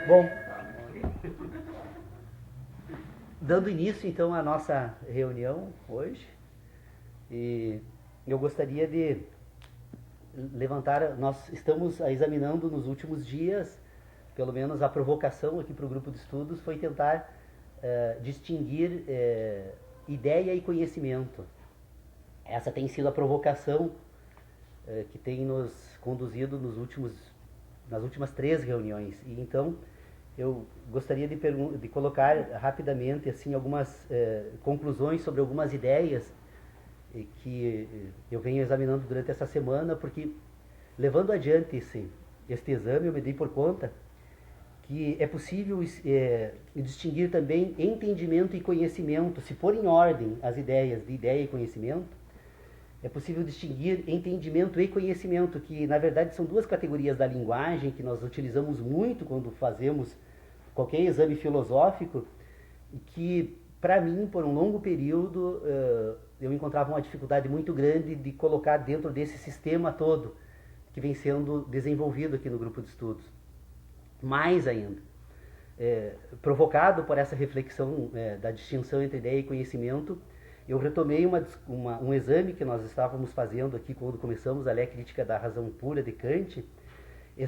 Bom, dando início então à nossa reunião hoje, e eu gostaria de levantar, nós estamos examinando nos últimos dias, pelo menos a provocação aqui para o grupo de estudos foi tentar distinguir ideia e conhecimento. Essa tem sido a provocação que tem nos conduzido nas últimas 3 reuniões. E então eu gostaria de colocar rapidamente assim algumas conclusões sobre algumas ideias que eu venho examinando durante essa semana, porque levando adiante este exame eu me dei por conta que é possível distinguir também entendimento e conhecimento, se pôr em ordem as ideias de ideia e conhecimento. É possível distinguir entendimento e conhecimento, que na verdade são 2 categorias da linguagem que nós utilizamos muito quando fazemos qualquer exame filosófico, e que para mim, por um longo período, eu encontrava uma dificuldade muito grande de colocar dentro desse sistema todo que vem sendo desenvolvido aqui no grupo de estudos. Mais ainda, provocado por essa reflexão da distinção entre ideia e conhecimento, eu retomei um exame que nós estávamos fazendo aqui quando começamos a ler a Crítica da Razão Pura de Kant,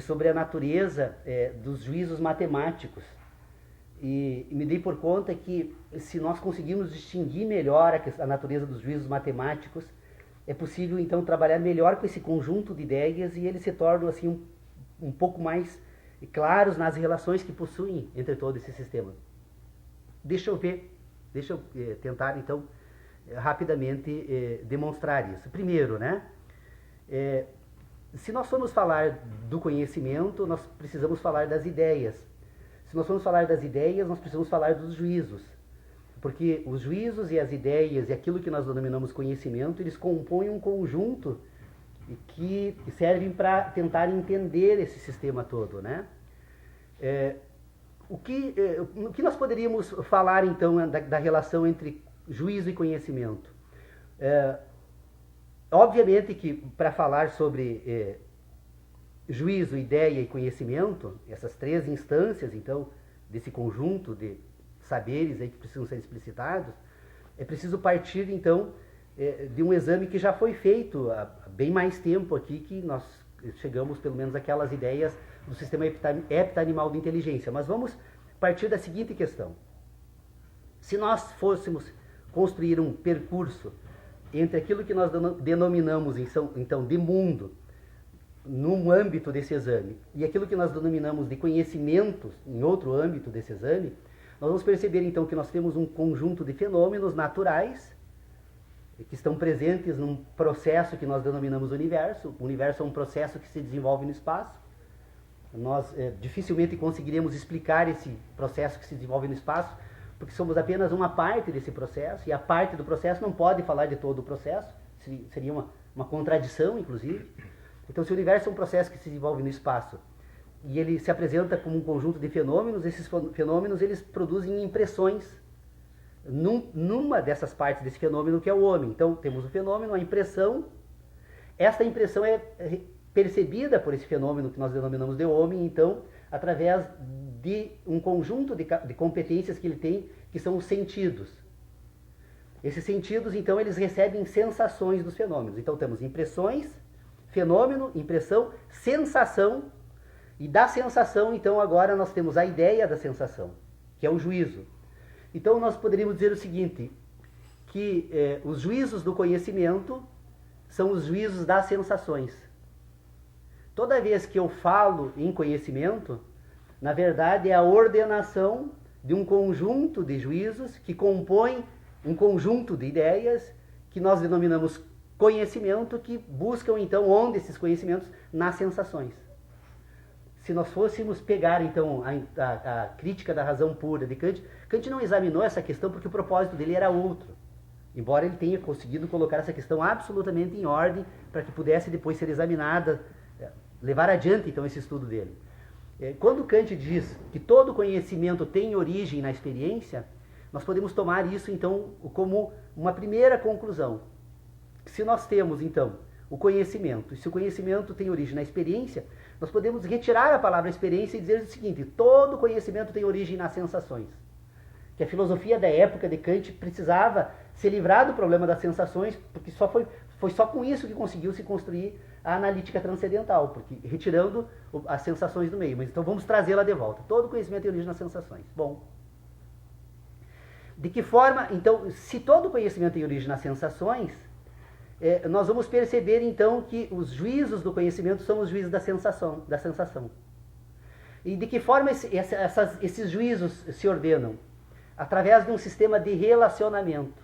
sobre a natureza dos juízos matemáticos. E me dei por conta que se nós conseguirmos distinguir melhor a natureza dos juízos matemáticos, é possível então trabalhar melhor com esse conjunto de ideias e eles se tornam assim um pouco mais claros nas relações que possuem entre todo esse sistema. Deixa eu tentar então rapidamente demonstrar isso. Primeiro, né? Se nós formos falar do conhecimento, nós precisamos falar das ideias. Se nós formos falar das ideias, nós precisamos falar dos juízos. Porque os juízos e as ideias e aquilo que nós denominamos conhecimento, eles compõem um conjunto que servem para tentar entender esse sistema todo, né? O que nós poderíamos falar então da relação entre juízo e conhecimento? Obviamente que para falar sobre juízo, ideia e conhecimento, essas 3 instâncias então desse conjunto de saberes aí que precisam ser explicitados, é preciso partir então de um exame que já foi feito há bem mais tempo aqui, que nós chegamos pelo menos àquelas ideias do sistema heptanimal de inteligência. Mas vamos partir da seguinte questão: se nós fôssemos construir um percurso entre aquilo que nós denominamos então de mundo num âmbito desse exame e aquilo que nós denominamos de conhecimentos em outro âmbito desse exame, nós vamos perceber então que nós temos um conjunto de fenômenos naturais que estão presentes num processo que nós denominamos universo. O universo é um processo que se desenvolve no espaço. Nós dificilmente conseguiremos explicar esse processo que se desenvolve no espaço, porque somos apenas uma parte desse processo, e a parte do processo não pode falar de todo o processo, seria uma contradição, inclusive. Então, se o universo é um processo que se desenvolve no espaço, e ele se apresenta como um conjunto de fenômenos, esses fenômenos eles produzem impressões numa dessas partes desse fenômeno, que é o homem. Então, temos o fenômeno, a impressão. Esta impressão é percebida por esse fenômeno que nós denominamos de homem, então, através de um conjunto de competências que ele tem, que são os sentidos. Esses sentidos, então, eles recebem sensações dos fenômenos. Então, temos impressões, fenômeno, impressão, sensação, e da sensação, então, agora nós temos a ideia da sensação, que é o juízo. Então, nós poderíamos dizer o seguinte, que os juízos do conhecimento são os juízos das sensações. Toda vez que eu falo em conhecimento, na verdade é a ordenação de um conjunto de juízos que compõem um conjunto de ideias que nós denominamos conhecimento, que buscam então onde esses conhecimentos? Nas sensações. Se nós fôssemos pegar então a Crítica da Razão Pura de Kant, Kant não examinou essa questão porque o propósito dele era outro, embora ele tenha conseguido colocar essa questão absolutamente em ordem para que pudesse depois ser examinada, levar adiante então esse estudo dele. Quando Kant diz que todo conhecimento tem origem na experiência, nós podemos tomar isso então como uma primeira conclusão. Se nós temos então o conhecimento. E se o conhecimento tem origem na experiência, nós podemos retirar a palavra experiência e dizer o seguinte: todo conhecimento tem origem nas sensações. Que a filosofia da época de Kant precisava se livrar do problema das sensações, porque foi só com isso que conseguiu se construir a analítica transcendental, porque retirando as sensações do meio. Mas então vamos trazê-la de volta. Todo conhecimento tem origem nas sensações. Bom, de que forma, então, se todo conhecimento tem origem nas sensações, nós vamos perceber então que os juízos do conhecimento são os juízos da sensação. E de que forma esses juízos se ordenam? Através de um sistema de relacionamento.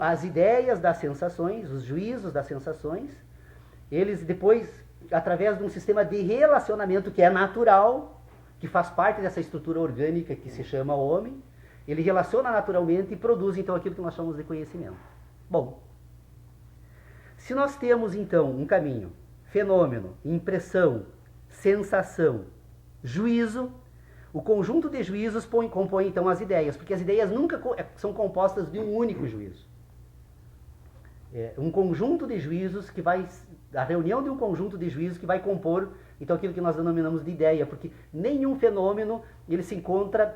As ideias das sensações, os juízos das sensações, eles depois, através de um sistema de relacionamento que é natural, que faz parte dessa estrutura orgânica que se chama homem, ele relaciona naturalmente e produz então aquilo que nós chamamos de conhecimento. Bom, se nós temos então um caminho, fenômeno, impressão, sensação, juízo, o conjunto de juízos compõe então as ideias, porque as ideias nunca são compostas de um único juízo. Um conjunto de juízos que vai, a reunião de um conjunto de juízos que vai compor então aquilo que nós denominamos de ideia, porque nenhum fenômeno ele se encontra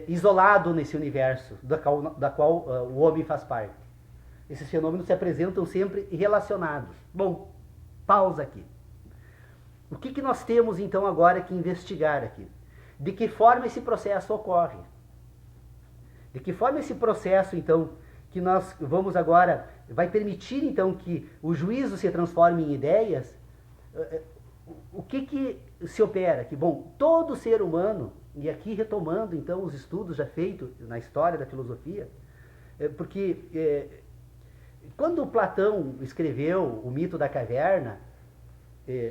isolado nesse universo da qual o homem faz parte. Esses fenômenos se apresentam sempre relacionados. Bom, pausa aqui. O que nós temos então agora que investigar aqui? De que forma esse processo ocorre? De que forma esse processo, então, que nós vamos agora, vai permitir, então, que o juízo se transforme em ideias? O que se opera aqui? Bom, todo ser humano, e aqui retomando, então, os estudos já feitos na história da filosofia, porque quando Platão escreveu o mito da caverna,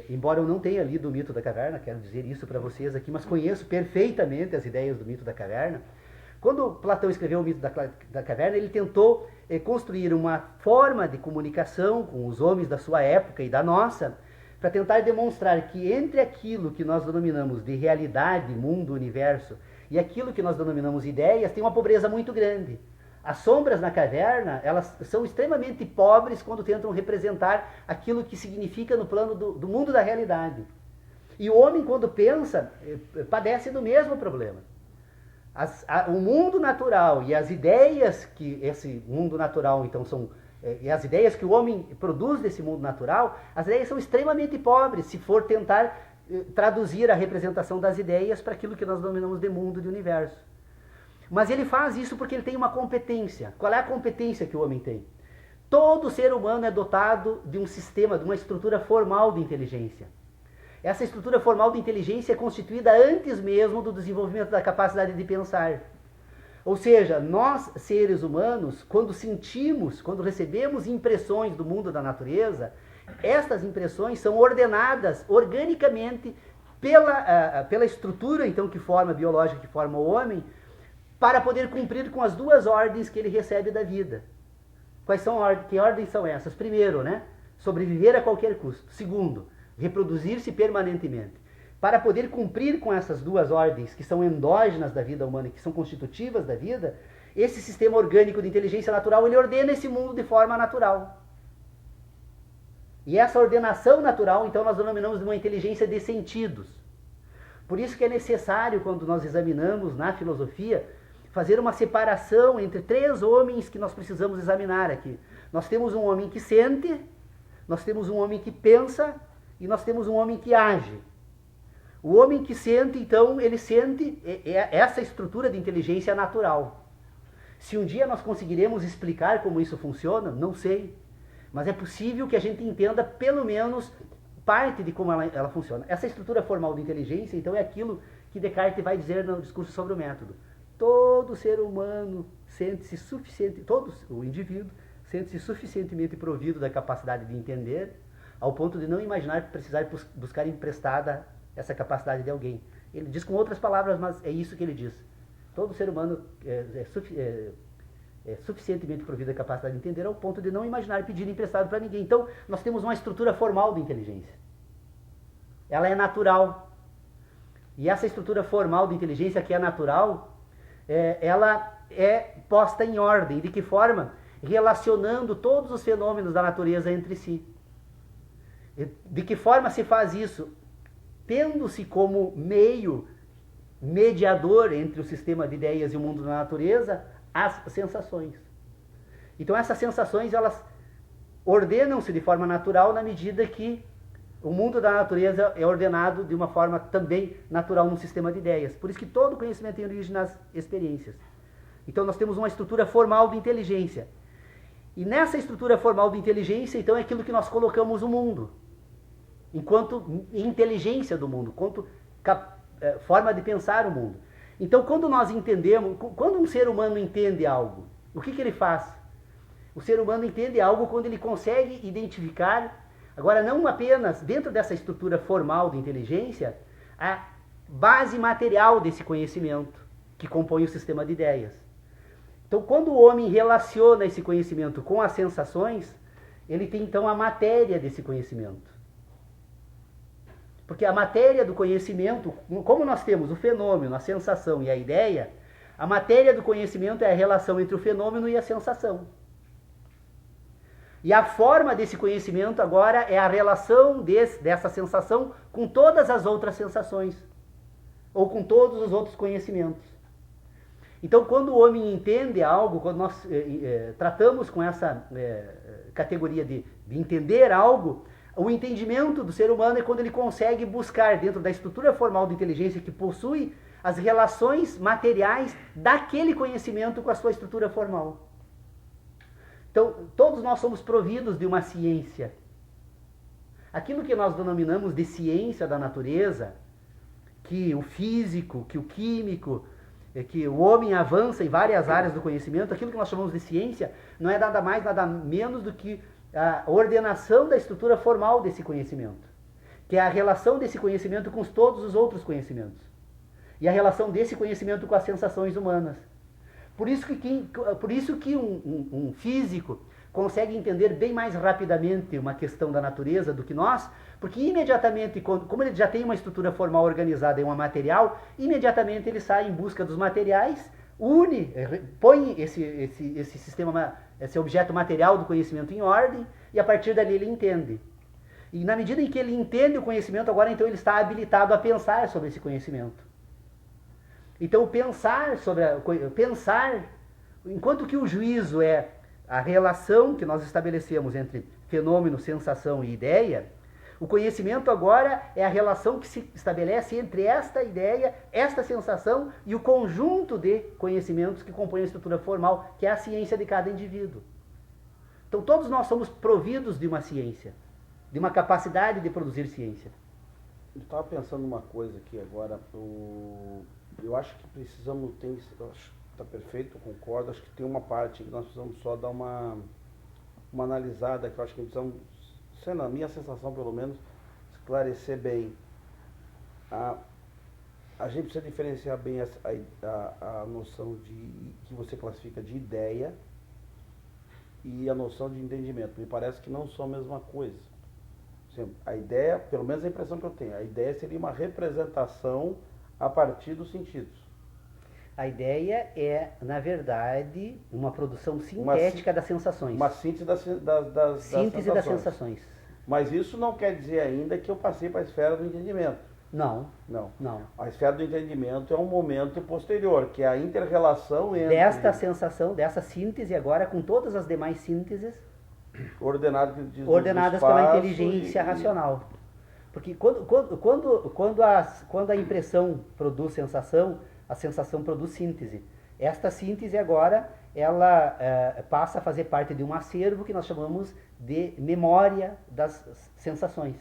embora eu não tenha lido o mito da caverna, quero dizer isso para vocês aqui, mas conheço perfeitamente as ideias do mito da caverna. Quando Platão escreveu o mito da caverna, ele tentou construir uma forma de comunicação com os homens da sua época e da nossa, para tentar demonstrar que entre aquilo que nós denominamos de realidade, mundo, universo, e aquilo que nós denominamos ideias, tem uma pobreza muito grande. As sombras na caverna, elas são extremamente pobres quando tentam representar aquilo que significa no plano do mundo da realidade. E o homem, quando pensa, padece do mesmo problema. O mundo natural e as ideias que esse mundo natural, então, são... e as ideias que o homem produz desse mundo natural, as ideias são extremamente pobres, se for tentar traduzir a representação das ideias para aquilo que nós denominamos de mundo, de universo. Mas ele faz isso porque ele tem uma competência. Qual é a competência que o homem tem? Todo ser humano é dotado de um sistema, de uma estrutura formal de inteligência. Essa estrutura formal de inteligência é constituída antes mesmo do desenvolvimento da capacidade de pensar. Ou seja, nós, seres humanos, quando sentimos, quando recebemos impressões do mundo da natureza, estas impressões são ordenadas organicamente pela estrutura então, biológica que forma o homem, para poder cumprir com as duas ordens que ele recebe da vida. Que ordens são essas? Primeiro, sobreviver a qualquer custo. Segundo, reproduzir-se permanentemente. Para poder cumprir com essas duas ordens, que são endógenas da vida humana, que são constitutivas da vida, esse sistema orgânico de inteligência natural, ele ordena esse mundo de forma natural. E essa ordenação natural, então, nós denominamos de uma inteligência de sentidos. Por isso que é necessário, quando nós examinamos na filosofia, fazer uma separação entre três homens que nós precisamos examinar aqui. Nós temos um homem que sente, nós temos um homem que pensa e nós temos um homem que age. O homem que sente, então, ele sente essa estrutura de inteligência natural. Se um dia nós conseguiremos explicar como isso funciona, não sei. Mas é possível que a gente entenda pelo menos parte de como ela funciona. Essa estrutura formal de inteligência, então, é aquilo que Descartes vai dizer no discurso sobre o método. Todo ser humano sente-se o indivíduo sente-se suficientemente provido da capacidade de entender, ao ponto de não imaginar precisar buscar emprestada essa capacidade de alguém. Ele diz com outras palavras, mas é isso que ele diz. Todo ser humano é suficientemente provido da capacidade de entender, ao ponto de não imaginar pedir emprestado para ninguém. Então, nós temos uma estrutura formal de inteligência. Ela é natural. E essa estrutura formal de inteligência que é natural, ela é posta em ordem. De que forma? Relacionando todos os fenômenos da natureza entre si. De que forma se faz isso? Tendo-se como meio mediador entre o sistema de ideias e o mundo da natureza as sensações. Então essas sensações, elas ordenam-se de forma natural na medida que o mundo da natureza é ordenado de uma forma também natural num sistema de ideias. Por isso que todo conhecimento tem origem nas experiências. Então nós temos uma estrutura formal de inteligência. E nessa estrutura formal de inteligência, então, é aquilo que nós colocamos o mundo. Enquanto inteligência do mundo, enquanto forma de pensar o mundo. Então, quando nós entendemos, quando um ser humano entende algo, o que ele faz? O ser humano entende algo quando ele consegue identificar, agora não apenas dentro dessa estrutura formal de inteligência, a base material desse conhecimento que compõe o sistema de ideias. Então, quando o homem relaciona esse conhecimento com as sensações, ele tem então a matéria desse conhecimento. Porque a matéria do conhecimento, como nós temos o fenômeno, a sensação e a ideia, a matéria do conhecimento é a relação entre o fenômeno e a sensação. E a forma desse conhecimento agora é a relação dessa sensação com todas as outras sensações, ou com todos os outros conhecimentos. Então, quando o homem entende algo, quando nós tratamos com essa categoria de entender algo, o entendimento do ser humano é quando ele consegue buscar dentro da estrutura formal de inteligência que possui as relações materiais daquele conhecimento com a sua estrutura formal. Então, todos nós somos providos de uma ciência. Aquilo que nós denominamos de ciência da natureza, que o físico, que o químico, que o homem avança em várias áreas do conhecimento, aquilo que nós chamamos de ciência não é nada mais, nada menos do que a ordenação da estrutura formal desse conhecimento, que é a relação desse conhecimento com todos os outros conhecimentos, e a relação desse conhecimento com as sensações humanas. Por isso que um físico consegue entender bem mais rapidamente uma questão da natureza do que nós, porque imediatamente, como ele já tem uma estrutura formal organizada em um material, imediatamente ele sai em busca dos materiais, põe esse sistema, esse objeto material do conhecimento em ordem, e a partir dali ele entende. E na medida em que ele entende o conhecimento, agora então ele está habilitado a pensar sobre esse conhecimento. Então pensar, enquanto que o juízo é a relação que nós estabelecemos entre fenômeno, sensação e ideia, o conhecimento agora é a relação que se estabelece entre esta ideia, esta sensação e o conjunto de conhecimentos que compõem a estrutura formal, que é a ciência de cada indivíduo. Então todos nós somos providos de uma ciência, de uma capacidade de produzir ciência. Eu estava pensando uma coisa aqui agora, eu acho que precisamos, está perfeito, eu concordo, acho que tem uma parte que nós precisamos só dar uma analisada, que eu acho que precisamos, sendo a minha sensação pelo menos, esclarecer bem. A gente precisa diferenciar bem a noção que você classifica de ideia e a noção de entendimento. Me parece que não são a mesma coisa. A ideia, pelo menos a impressão que eu tenho, a ideia seria uma representação a partir dos sentidos. A ideia é, na verdade, uma produção sintética das sensações. Uma síntese das síntese das sensações. Mas isso não quer dizer ainda que eu passei para a esfera do entendimento. Não. A esfera do entendimento é um momento posterior, que é a inter-relação entre... Desta sensação, dessa síntese agora, com todas as demais sínteses ordenadas pela inteligência racional. Porque quando a impressão produz sensação, a sensação produz síntese. Esta síntese agora, ela passa a fazer parte de um acervo que nós chamamos de memória das sensações.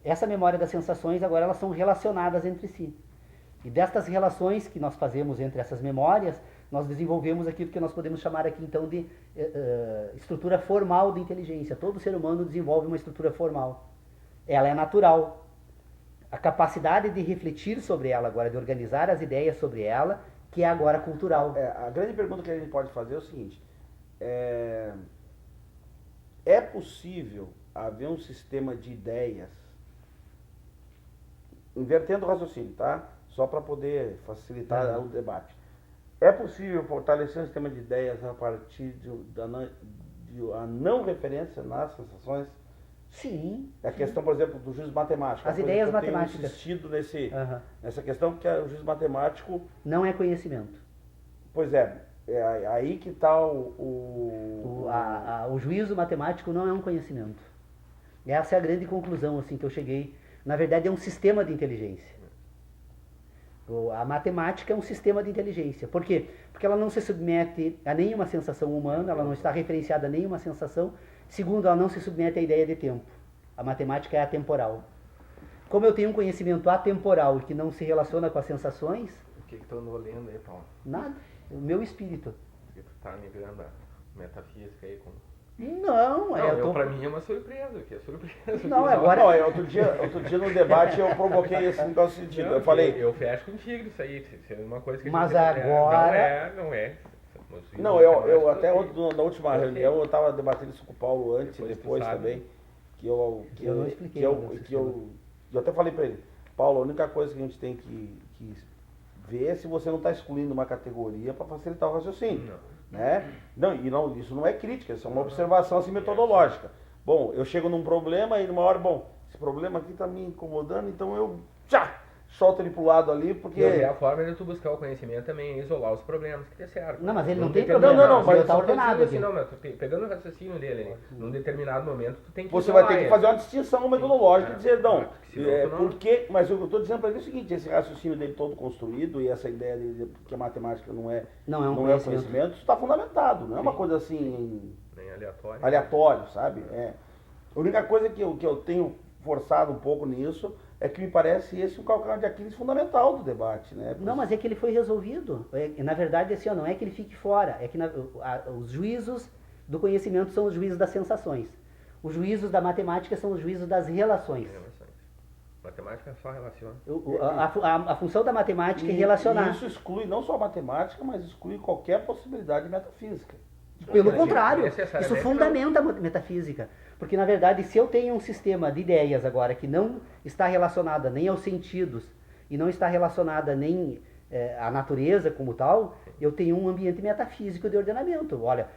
Essa memória das sensações, agora, elas são relacionadas entre si. E destas relações que nós fazemos entre essas memórias, nós desenvolvemos aquilo que nós podemos chamar aqui, então, de estrutura formal de inteligência. Todo ser humano desenvolve uma estrutura formal. Ela é natural. A capacidade de refletir sobre ela agora, de organizar as ideias sobre ela, que é agora cultural. A grande pergunta que a gente pode fazer é o seguinte: é possível haver um sistema de ideias, invertendo o raciocínio, tá? Só para poder facilitar o debate. É possível fortalecer um sistema de ideias a partir da não referência nas sensações? Sim. A questão, por exemplo, do juízo matemático. As ideias matemáticas. Eu tenho insistido Aham. nessa questão, porque o juízo matemático, Não é conhecimento. pois é aí que está O juízo matemático não é um conhecimento. Essa é a grande conclusão assim, que eu cheguei. Na verdade, é um sistema de inteligência. A matemática é um sistema de inteligência. Por quê? Porque ela não se submete a nenhuma sensação humana, ela não está referenciada a nenhuma sensação. Segundo, ela não se submete à ideia de tempo. A matemática é atemporal. Como eu tenho um conhecimento atemporal que não se relaciona com as sensações... O que tu andou lendo aí, Paulo? Nada. O meu espírito. Porque tu tá migrando a metafísica aí com... Não, pra mim é uma surpresa, que é surpresa. Não, agora... Não, outro dia no debate eu provoquei esse negócio sentido. Eu falei... Eu fecho contigo isso aí, isso é uma coisa que Mas a gente... agora... Não é. Não, eu até na última reunião eu estava debatendo isso com o Paulo antes e depois também. Eu não expliquei. Eu até falei para ele, Paulo, a única coisa que a gente tem que ver é se você não está excluindo uma categoria para facilitar o raciocínio. Né? Não, isso não é crítica, isso é uma observação assim, metodológica. Bom, eu chego num problema e numa hora, esse problema aqui está me incomodando, então eu solto ele pro lado ali, porque... E a forma de tu buscar o conhecimento também é isolar os problemas que te cercam. Não, mas ele não tem problema. Não, mas tá ordenado aqui. Não, mas pegando o raciocínio dele, num determinado momento, tu tem que você vai ter que fazer uma distinção metodológica e dizer, mas eu estou dizendo para ele o seguinte, esse raciocínio dele todo construído e essa ideia dele que a matemática não é um conhecimento, isso está fundamentado, não é uma coisa assim... Nem aleatório. Aleatório, sabe? A única coisa que eu tenho forçado um pouco nisso é que me parece esse um calcanhar de Aquiles fundamental do debate, né? Não, mas é que ele foi resolvido. Na verdade, assim, não é que ele fique fora, é que os juízos do conhecimento são os juízos das sensações. Os juízos da matemática são os juízos das relações. Matemática só relaciona. A função da matemática é relacionar. E isso exclui não só a matemática, mas exclui qualquer possibilidade metafísica. Pelo contrário, isso fundamenta a metafísica. Porque, na verdade, se eu tenho um sistema de ideias agora que não está relacionada nem aos sentidos e não está relacionada nem à natureza como tal, eu tenho um ambiente metafísico de ordenamento. Olha,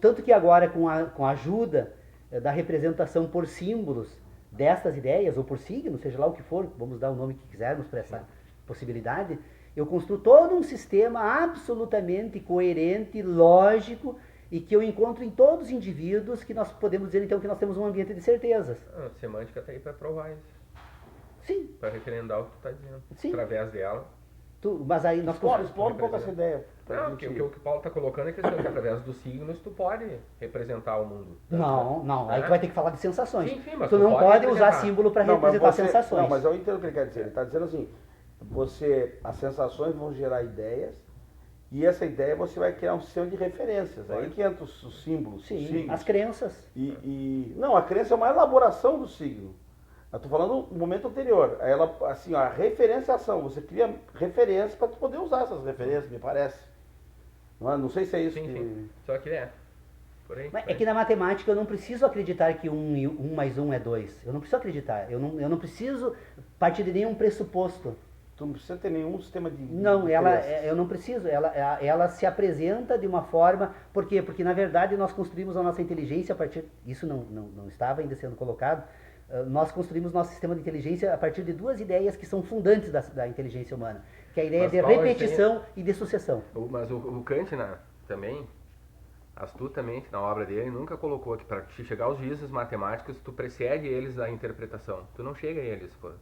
tanto que agora com a ajuda da representação por símbolos destas ideias, ou por signos, seja lá o que for, vamos dar o nome que quisermos para essa possibilidade, eu construo todo um sistema absolutamente coerente, lógico, e que eu encontro em todos os indivíduos, que nós podemos dizer então que nós temos um ambiente de certezas. A semântica está aí para provar isso. Sim. Para referendar o que tu está dizendo. Sim. Através dela. Mas aí nós explora um pouco essa ideia. Não, porque o que o Paulo está colocando é que através dos signos tu pode representar o mundo. Não. Aí tu vai ter que falar de sensações. Sim, mas tu não pode usar símbolo para representar sensações. Não, mas eu entendo o que ele quer dizer. Ele está dizendo assim, as sensações vão gerar ideias, e essa ideia você vai criar um sistema de referências. Aí que entra os símbolos, sim, os signos. as crenças. Não, a crença é uma elaboração do signo. Eu estou falando no momento anterior. Ela, assim, a referenciação. Você cria referências para poder usar essas referências, me parece. Não sei se é isso. Sim. Só que Porém, é que na matemática eu não preciso acreditar que 1 mais 1 é 2. Eu não preciso acreditar. Eu não preciso partir de nenhum pressuposto. Tu não precisa ter nenhum sistema de... Não, eu não preciso. Ela se apresenta de uma forma... Por quê? Porque, na verdade, nós construímos a nossa inteligência a partir... Isso não estava ainda sendo colocado. Nós construímos nosso sistema de inteligência a partir de duas ideias que são fundantes da inteligência humana. Que é a ideia de repetição e de sucessão. Mas o Kant também, astutamente, na obra dele, nunca colocou que para chegar aos juízos matemáticos, tu precede eles da interpretação. Tu não chega a eles, pô.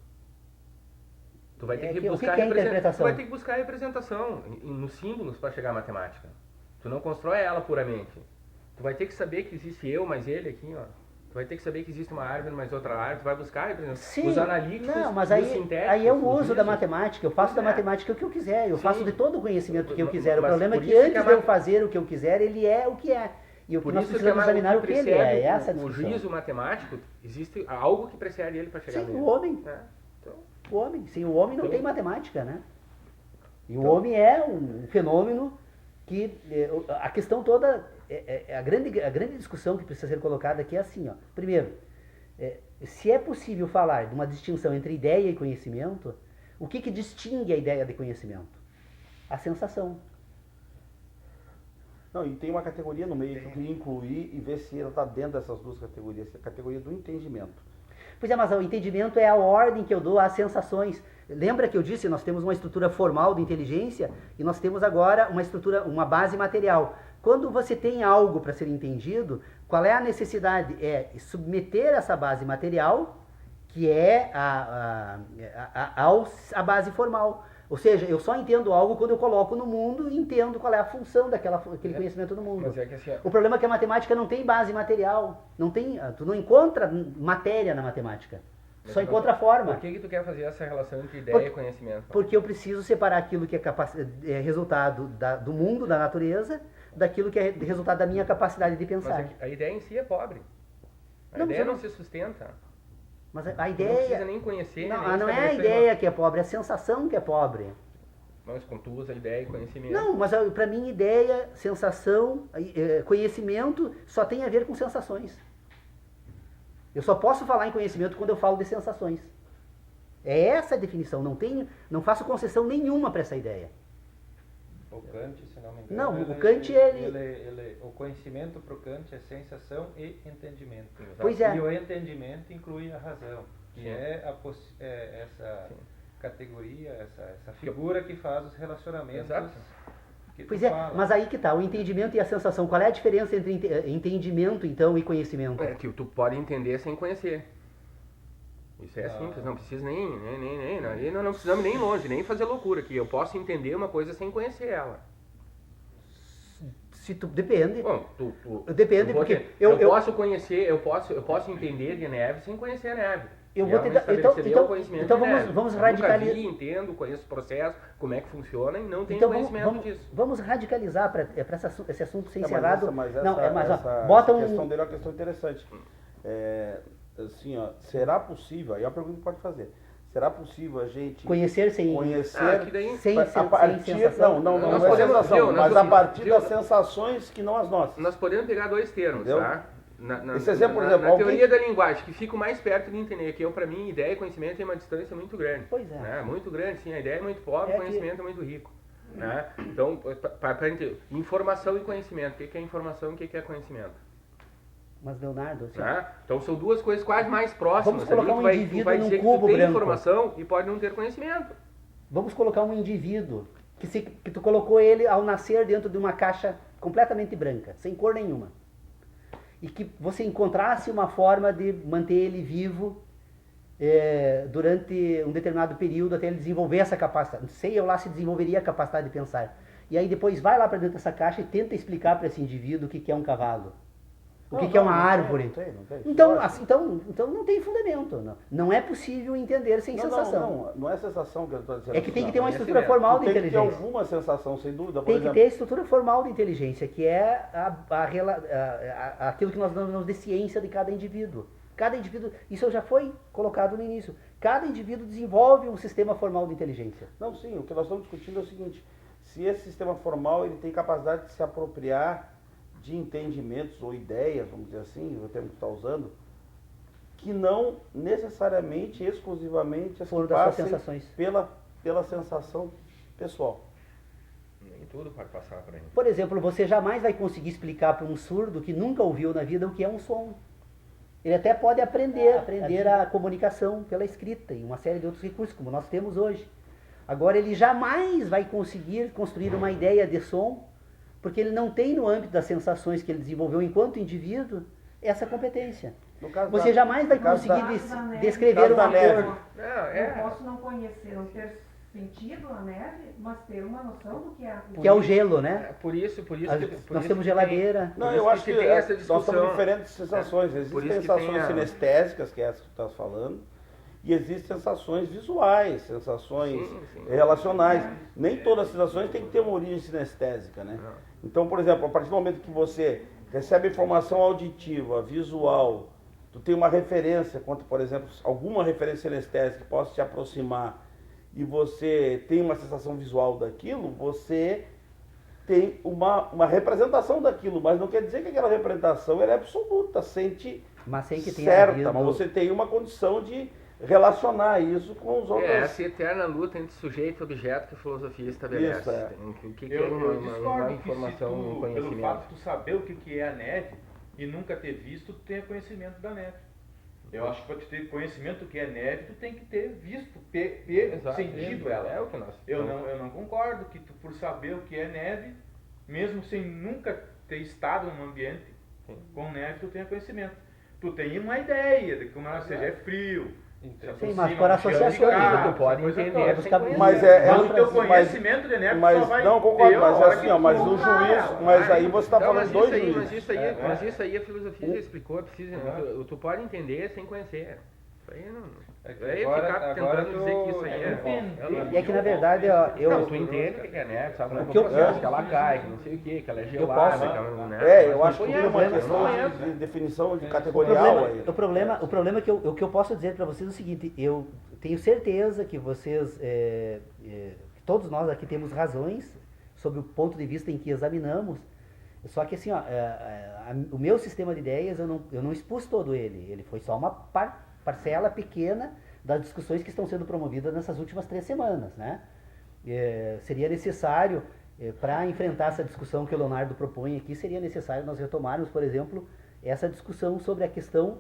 Tu vai ter que buscar interpretação? Tu vai ter que buscar a representação nos símbolos para chegar à matemática. Tu não constrói ela puramente. Tu vai ter que saber que existe eu mais ele aqui, ó. Tu vai ter que saber que existe uma árvore mais outra árvore. Tu vai buscar a representação. Sim, os analíticos, não, mas os sintéticos. Aí é o uso da matemática. Eu faço da matemática o que eu quiser. Eu faço de todo o conhecimento que eu quiser. O problema é que antes de eu fazer o que eu quiser, ele é o que é. E o que nós precisamos examinar o que ele é. Essa o juízo matemático, existe algo que precede ele para chegar nele. Sim, o homem. O homem. Sem o homem não tem matemática, né? E o homem é um fenômeno que... A questão toda... A grande discussão que precisa ser colocada aqui é assim, ó. Primeiro, se é possível falar de uma distinção entre ideia e conhecimento, o que distingue a ideia de conhecimento? A sensação. Não, e tem uma categoria no meio que eu queria incluir e ver se ela está dentro dessas duas categorias, a categoria do entendimento. Pois é, mas o entendimento é a ordem que eu dou às sensações. Lembra que eu disse, nós temos uma estrutura formal de inteligência e nós temos agora uma estrutura, uma base material. Quando você tem algo para ser entendido, qual é a necessidade? É submeter essa base material, que é a base formal. Ou seja, eu só entendo algo quando eu coloco no mundo e entendo qual é a função daquele conhecimento no mundo. Mas é que assim, O problema é que a matemática não tem base material. Tu não encontra matéria na matemática. Só encontra forma. Por que tu quer fazer essa relação entre ideia e conhecimento? Porque eu preciso separar aquilo que é resultado do mundo, da natureza, daquilo que é resultado da minha capacidade de pensar. Mas a ideia em si é pobre. A Não, ideia mas não se sustenta. Mas a Tu não ideia... precisa nem conhecer. Não, nem não é a estabelecer ideia que é pobre, é a sensação que é pobre. Mas quando tu usa ideia e conhecimento. Não, mas para mim ideia, sensação, conhecimento só tem a ver com sensações. Eu só posso falar em conhecimento quando eu falo de sensações. É essa a definição, não faço concessão nenhuma para essa ideia. O Kant, se não me engano, Não, o Kant o conhecimento para o Kant é sensação e entendimento. Pois é. E o entendimento inclui a razão, que Sim. essa categoria, essa figura que faz os relacionamentos. Exato. Que tu Pois é, fala. mas aí que tá, o entendimento e a sensação. Qual é a diferença entre entendimento, então, e conhecimento? É que tu pode entender sem conhecer. Isso é Ah. simples, não precisa nem não precisamos nem ir longe, nem fazer loucura aqui. Eu posso entender uma coisa sem conhecer ela. Depende. Bom, Depende, eu vou porque ter- eu- posso conhecer, eu posso entender de neve sem conhecer a neve. Eu E vou ela te me dar- estabeleceria então- o conhecimento então de neve. vamos Eu radicalizar. Nunca vi, entendo, conheço o processo, como é que funciona e não tenho Então conhecimento disso. vamos radicalizar para esse assunto ser É, mas encerrado. essa- mas essa- Não, mas ó, essa bota questão um. dele é uma questão interessante. Assim, ó, será possível, aí é uma pergunta que pode fazer, será possível a gente Conhecer sem. conhecer Ah, que daí- Sem a partir, sensação. não Nós é podemos- sensação, viu, mas nós- a partir viu? das sensações que não as nossas. Nós podemos pegar dois termos, Entendeu? tá? Esse exemplo, por na exemplo, alguém- teoria da linguagem, que fica mais perto de entender, que eu, para mim, ideia e conhecimento tem uma distância muito grande. Pois é. Né? Muito grande, sim. A ideia é muito pobre, É o conhecimento é muito rico. Né? Então, para entender, informação e conhecimento. O que é informação e o que é conhecimento? Mas, Leonardo, assim, Né? Então, são duas coisas quase mais próximas. Vamos colocar ali, um tu indivíduo vai num dizer que cubo tu tem branco. informação e pode não ter conhecimento. vamos colocar um indivíduo que tu colocou ele ao nascer dentro de uma caixa completamente branca, sem cor nenhuma. E que você encontrasse uma forma de manter ele vivo durante um determinado período até ele desenvolver essa capacidade. Não sei eu lá se desenvolveria a capacidade de pensar. E aí depois vai lá para dentro dessa caixa e tenta explicar para esse indivíduo o que é um cavalo. O que é uma árvore. Não tem. Então, Lógico. assim, então não tem fundamento. Não é possível entender sem sensação. Não é sensação que eu estou dizendo. É que tem que ter uma é assim estrutura mesmo. formal de Tem que ter inteligência. alguma sensação, sem dúvida. Por Tem que exemplo, ter a estrutura formal de inteligência, que é aquilo que nós damos de ciência de cada indivíduo. Cada indivíduo, isso já foi colocado no início. Cada indivíduo desenvolve um sistema formal de inteligência. Não, sim, o que nós estamos discutindo é o seguinte: se esse sistema formal ele tem capacidade de se apropriar de entendimentos ou ideias, vamos dizer assim, o termo que está usando, que não necessariamente, exclusivamente, as Foram que das suas passem sensações. pela sensação pessoal. Nem tudo pode passar por aí. Por exemplo, você jamais vai conseguir explicar para um surdo que nunca ouviu na vida o que é um som. Ele até pode aprender a comunicação pela escrita e uma série de outros recursos, como nós temos hoje. Agora, ele jamais vai conseguir construir uma ideia de som, porque ele não tem no âmbito das sensações que ele desenvolveu enquanto indivíduo essa competência. No caso Você da- jamais vai no caso conseguir da- descrever caso da uma neve. cor. Não, Eu posso não conhecer, não ter sentido a neve, mas ter uma noção do que é. Que é o gelo, né? Por isso Nós temos geladeira. Não, Por eu isso acho que que tem essa nós estamos discussão. diferentes sensações. Por Existem isso que sensações tem a- sinestésicas, que é essa que tu estás falando, e existem sensações visuais, sensações Sim. relacionais. Nem todas as sensações têm que ter uma origem sinestésica, né? Não. Então, por exemplo, a partir do momento que você recebe informação auditiva, visual, tu tem uma referência, quanto, por exemplo, alguma referência sinestésica que possa te aproximar, e você tem uma sensação visual daquilo, você tem uma representação daquilo, mas não quer dizer que aquela representação ela é absoluta, sente Mas sem que tenha certa, havido- mas você tem uma condição de relacionar isso com os outros. É essa eterna luta entre sujeito e objeto que a filosofia estabelece. Isso, é. O que Eu é uma discordo informação, que se um tu, pelo conhecimento. fato de tu saber o que é a neve e nunca ter visto, tu tenha conhecimento da neve. Eu acho que para tu ter conhecimento do que é neve, tu tem que ter visto, Exato, sentido ela. É o que nós... Eu não concordo que tu, por saber o que é neve, mesmo sem nunca ter estado num ambiente com neve, tu tenha conhecimento. Tu tem uma ideia de como ela seja, é frio. Sim, mas por associações, tu pode entender, buscar- sem Mas conhecer. Mas o teu conhecimento de neve mas só vai não concordo, ter a mas hora assim, que ó, tu mas o usar juiz, ela. mas aí você está Não, falando mas dois isso aí, juízes. mas isso aí a filosofia já explicou, precisa, tu pode entender sem conhecer. Isso aí não... É que aí agora- ficar agora tentando dizer que isso aí é... entendi. E é que na verdade, ó, Não, tu entende o que é neve, sabe? O O que eu- processo, que ela cai, que não sei o que ela é gelada, posso- que ela, né? É, Mas eu tu acho que tem uma conhece, questão não conhece. de definição de O categorial aí. problema o que eu posso dizer para vocês é o seguinte: eu tenho certeza que vocês, que todos nós aqui temos razões sobre o ponto de vista em que examinamos. Só que assim, ó, o meu sistema de ideias eu não expus todo ele. Ele foi só uma parcela pequena das discussões que estão sendo promovidas nessas últimas 3 semanas, né? Seria necessário, para enfrentar essa discussão que o Leonardo propõe aqui, seria necessário nós retomarmos, por exemplo, essa discussão sobre a questão,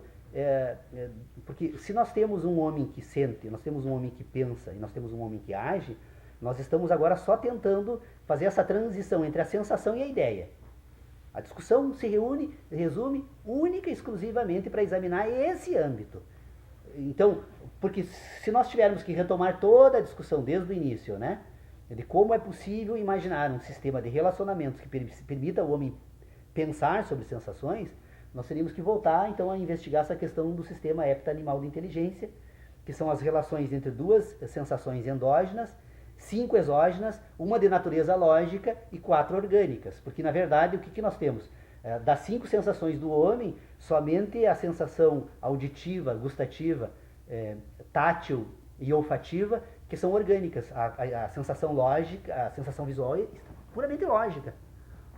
porque se nós temos um homem que sente, nós temos um homem que pensa e nós temos um homem que age, nós estamos agora só tentando fazer essa transição entre a sensação e a ideia. A discussão se resume única e exclusivamente para examinar esse âmbito. Então, porque se nós tivermos que retomar toda a discussão desde o início, né, de como é possível imaginar um sistema de relacionamentos que permita ao homem pensar sobre sensações, nós teríamos que voltar então a investigar essa questão do sistema hepta-animal de inteligência, que são as relações entre 2 sensações endógenas, 5 exógenas, uma de natureza lógica e 4 orgânicas. Porque, na verdade, o que nós temos? Das 5 sensações do homem, somente a sensação auditiva, gustativa, tátil e olfativa, que são orgânicas. A sensação lógica, a sensação visual é puramente lógica.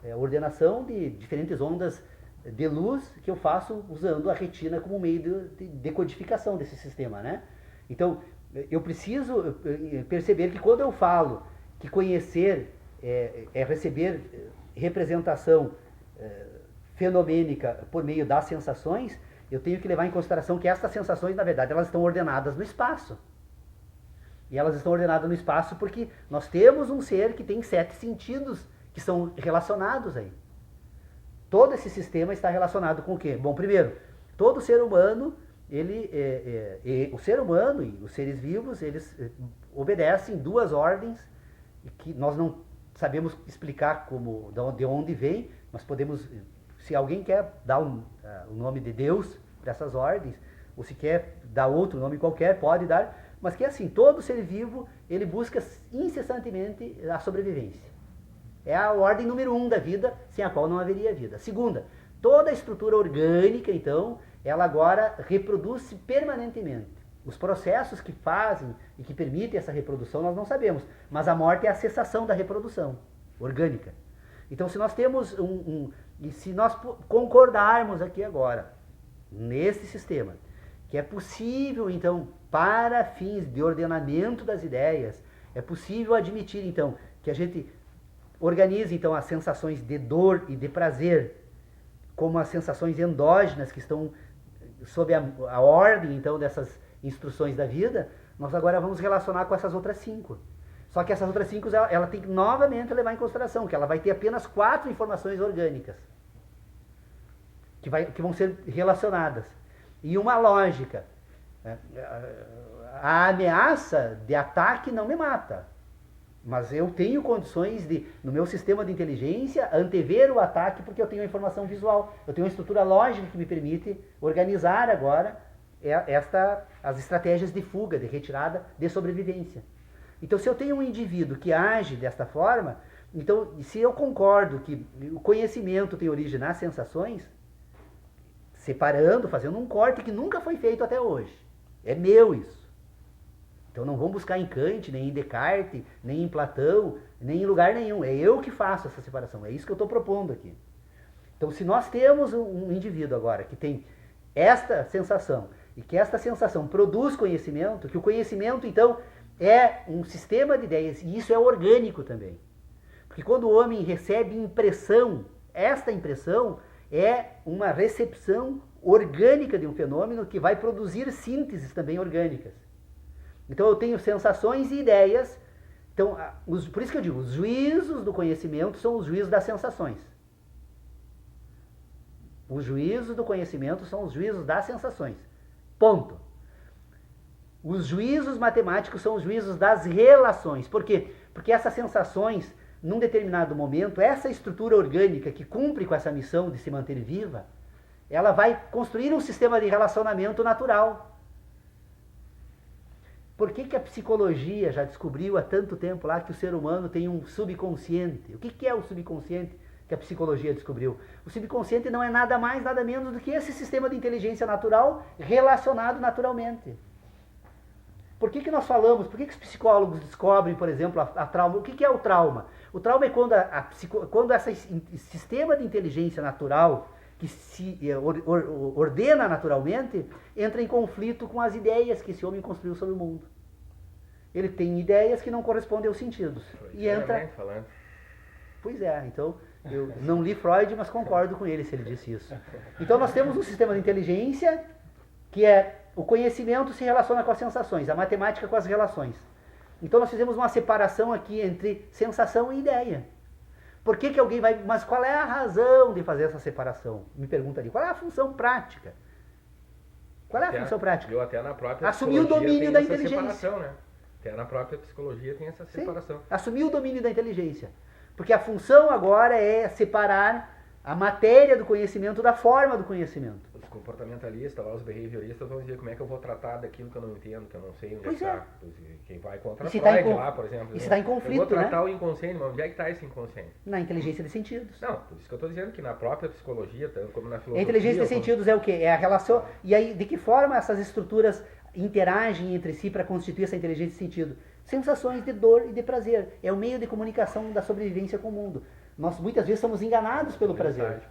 É a ordenação de diferentes ondas de luz que eu faço usando a retina como meio de decodificação desse sistema, né? Então, eu preciso perceber que quando eu falo que conhecer é receber representação fenomênica por meio das sensações, eu tenho que levar em consideração que estas sensações, na verdade, elas estão ordenadas no espaço. E elas estão ordenadas no espaço porque nós temos um ser que tem 7 sentidos que são relacionados aí. Todo esse sistema está relacionado com o quê? Bom, primeiro, todo ser humano, o ser humano e os seres vivos, eles obedecem 2 ordens que nós não sabemos explicar de onde vem, mas podemos, se alguém quer dar o nome de Deus para essas ordens, ou se quer dar outro nome qualquer, pode dar, mas que assim, todo ser vivo, ele busca incessantemente a sobrevivência. É a ordem número 1 da vida, sem a qual não haveria vida. Segunda, toda a estrutura orgânica, então, ela agora reproduz-se permanentemente. Os processos que fazem e que permitem essa reprodução nós não sabemos, mas a morte é a cessação da reprodução orgânica. Então, se nós temos e se nós concordarmos aqui agora, nesse sistema, que é possível, então, para fins de ordenamento das ideias, é possível admitir, então, que a gente organize, então, as sensações de dor e de prazer como as sensações endógenas que estão sob a ordem, então, dessas instruções da vida, nós agora vamos relacionar com essas outras 5. Só que essas outras 5, ela tem que novamente levar em consideração que ela vai ter apenas 4 informações orgânicas que vão ser relacionadas. E uma lógica. A ameaça de ataque não me mata. Mas eu tenho condições de, no meu sistema de inteligência, antever o ataque porque eu tenho a informação visual. Eu tenho uma estrutura lógica que me permite organizar agora as estratégias de fuga, de retirada, de sobrevivência. Então, se eu tenho um indivíduo que age desta forma, então, se eu concordo que o conhecimento tem origem nas sensações, separando, fazendo um corte que nunca foi feito até hoje. É meu isso. Então não vamos buscar em Kant, nem em Descartes, nem em Platão, nem em lugar nenhum. É eu que faço essa separação. É isso que eu estou propondo aqui. Então, se nós temos um indivíduo agora que tem esta sensação e que esta sensação produz conhecimento, que o conhecimento, então, é um sistema de ideias, e isso é orgânico também. Porque quando o homem recebe impressão, esta impressão é uma recepção orgânica de um fenômeno que vai produzir sínteses também orgânicas. Então eu tenho sensações e ideias. Então, por isso que eu digo, os juízos do conhecimento são os juízos das sensações. Os juízos do conhecimento são os juízos das sensações. Ponto. Os juízos matemáticos são os juízos das relações. Por quê? Porque essas sensações, num determinado momento, essa estrutura orgânica que cumpre com essa missão de se manter viva, ela vai construir um sistema de relacionamento natural. Por que a psicologia já descobriu há tanto tempo lá que o ser humano tem um subconsciente? O que é o subconsciente que a psicologia descobriu? O subconsciente não é nada mais, nada menos do que esse sistema de inteligência natural relacionado naturalmente. Por que nós falamos, por que os psicólogos descobrem, por exemplo, a trauma? O que é o trauma? O trauma é quando esse sistema de inteligência natural que se ordena naturalmente, entra em conflito com as ideias que esse homem construiu sobre o mundo. Ele tem ideias que não correspondem aos sentidos. E entra... falando. Pois é, então, eu não li Freud, mas concordo com ele se ele disse isso. Então nós temos um sistema de inteligência que é o conhecimento se relaciona com as sensações, a matemática com as relações. Então nós fizemos uma separação aqui entre sensação e ideia. Por que alguém vai... Mas qual é a razão de fazer essa separação? Me pergunta ali. Qual é a função prática? Qual é a função prática? Eu até na própria assumir o domínio da inteligência. Separação, né? Até na própria psicologia tem essa separação. Sim, assumir o domínio da inteligência. Porque a função agora é separar a matéria do conhecimento da forma do conhecimento. Os comportamentalistas, lá, os behavioristas vão dizer como é que eu vou tratar daquilo que eu não entendo, que eu não sei onde pois está. Quem vai contra e se Freud tá lá, por exemplo. E se está em conflito, eu vou tratar né? o inconsciente, mas onde é que está esse inconsciente? Na inteligência de sentidos. Não, por isso que eu estou dizendo que na própria psicologia, tanto como na filosofia... A inteligência de sentidos é o quê? É a relação... E aí, de que forma essas estruturas interagem entre si para constituir essa inteligência de sentido? Sensações de dor e de prazer. É o meio de comunicação da sobrevivência com o mundo. Nós muitas vezes somos enganados pelo prazer.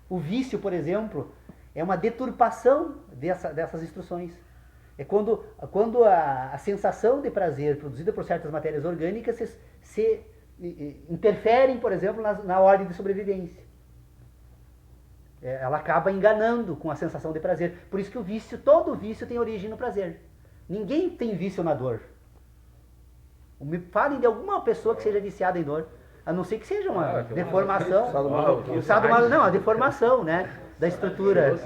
O vício, por exemplo, é uma deturpação dessas instruções. É quando a sensação de prazer produzida por certas matérias orgânicas se interferem, por exemplo, na ordem de sobrevivência. Ela acaba enganando com a sensação de prazer. Por isso que todo vício tem origem no prazer. Ninguém tem vício na dor. Me falem de alguma pessoa que seja viciada em dor. A não ser que seja uma deformação. Não, a deformação, né? Da estrutura.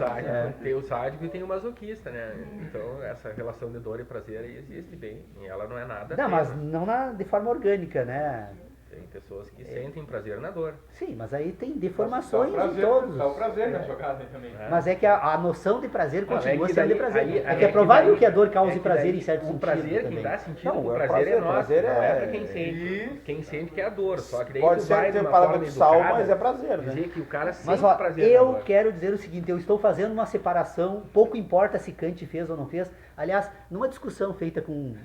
Tem o sádico e tem o masoquista, né? Então essa relação de dor e prazer existe bem. E ela não é nada. Não, mas não de forma orgânica, né? Tem pessoas que sentem prazer na dor. Sim, mas aí tem deformações em todos. Dá o prazer na jogada também. Mas é que a noção de prazer continua sendo de prazer. Aí é provável que a dor cause prazer em certos sentidos. O prazer, também. quem dá sentido, Não, o é prazer é nosso. prazer não é pra é- quem sente. Quem sente que é a dor. Só que daí Pode tu vai ser de ter uma palavra forma de sal, educada, mas é prazer, né? dizer que o cara sente Mas ó, prazer na eu dor. quero dizer o seguinte, eu estou fazendo uma separação, pouco importa se Kant fez ou não fez. Aliás, numa discussão feita com um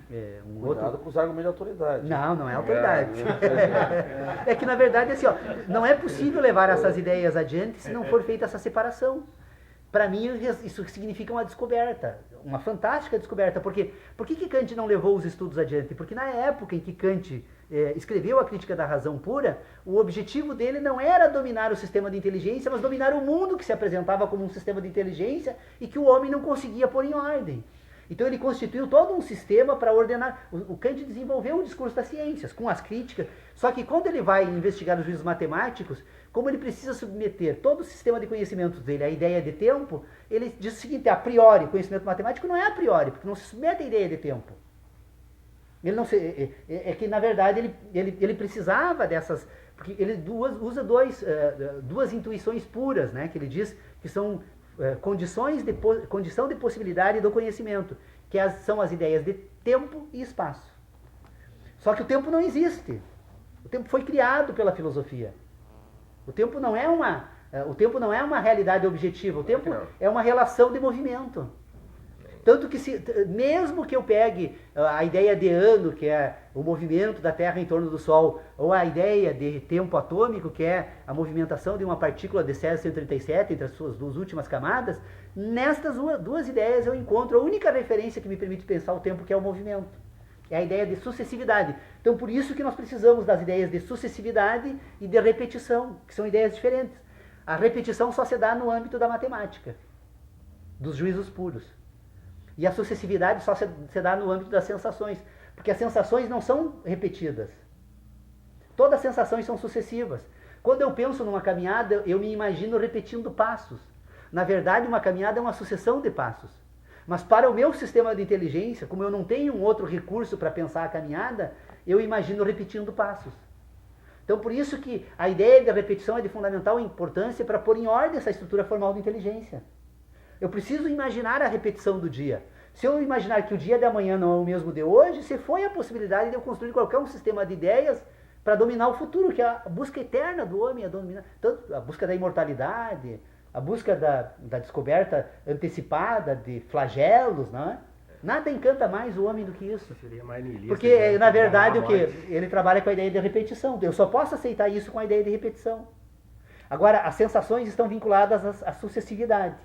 Cuidado outro... com os argumentos de autoridade. Não é autoridade. É que na verdade, assim, ó, não é possível levar essas ideias adiante se não for feita essa separação. Para mim, isso significa uma descoberta, uma fantástica descoberta. Por quê? Por que Kant não levou os estudos adiante? Porque na época em que Kant escreveu a Crítica da Razão Pura, o objetivo dele não era dominar o sistema de inteligência, mas dominar o mundo que se apresentava como um sistema de inteligência e que o homem não conseguia pôr em ordem. Então ele constituiu todo um sistema para ordenar. O Kant desenvolveu o discurso das ciências, com as críticas, só que quando ele vai investigar os juízos matemáticos, como ele precisa submeter todo o sistema de conhecimentos dele à ideia de tempo, ele diz o seguinte, a priori, conhecimento matemático não é a priori, porque não se submete à ideia de tempo. Ele não se, é que, na verdade, ele precisava dessas... Porque ele usa duas intuições puras, né, que ele diz que são... condição de possibilidade do conhecimento, que são as ideias de tempo e espaço. Só que o tempo não existe. O tempo foi criado pela filosofia. O tempo não é uma realidade objetiva. O tempo é uma relação de movimento. Tanto que mesmo que eu pegue a ideia de ano, que é o movimento da Terra em torno do Sol, ou a ideia de tempo atômico, que é a movimentação de uma partícula de Césio 137 entre as suas duas últimas camadas, nestas duas ideias eu encontro a única referência que me permite pensar o tempo, que é o movimento. É a ideia de sucessividade. Então, por isso que nós precisamos das ideias de sucessividade e de repetição, que são ideias diferentes. A repetição só se dá no âmbito da matemática, dos juízos puros. E a sucessividade só se dá no âmbito das sensações, porque as sensações não são repetidas. Todas as sensações são sucessivas. Quando eu penso numa caminhada, eu me imagino repetindo passos. Na verdade, uma caminhada é uma sucessão de passos. Mas para o meu sistema de inteligência, como eu não tenho um outro recurso para pensar a caminhada, eu imagino repetindo passos. Então, por isso que a ideia da repetição é de fundamental importância para pôr em ordem essa estrutura formal da inteligência. Eu preciso imaginar a repetição do dia. Se eu imaginar que o dia de amanhã não é o mesmo de hoje, se foi a possibilidade de eu construir qualquer um sistema de ideias para dominar o futuro, que é a busca eterna do homem, tanto a busca da imortalidade, a busca da descoberta antecipada de flagelos, não é? Nada encanta mais o homem do que isso. Seria mais niilista, Porque, na verdade, a o que? Ele trabalha com a ideia de repetição. Eu só posso aceitar isso com a ideia de repetição. Agora, as sensações estão vinculadas à sucessividade.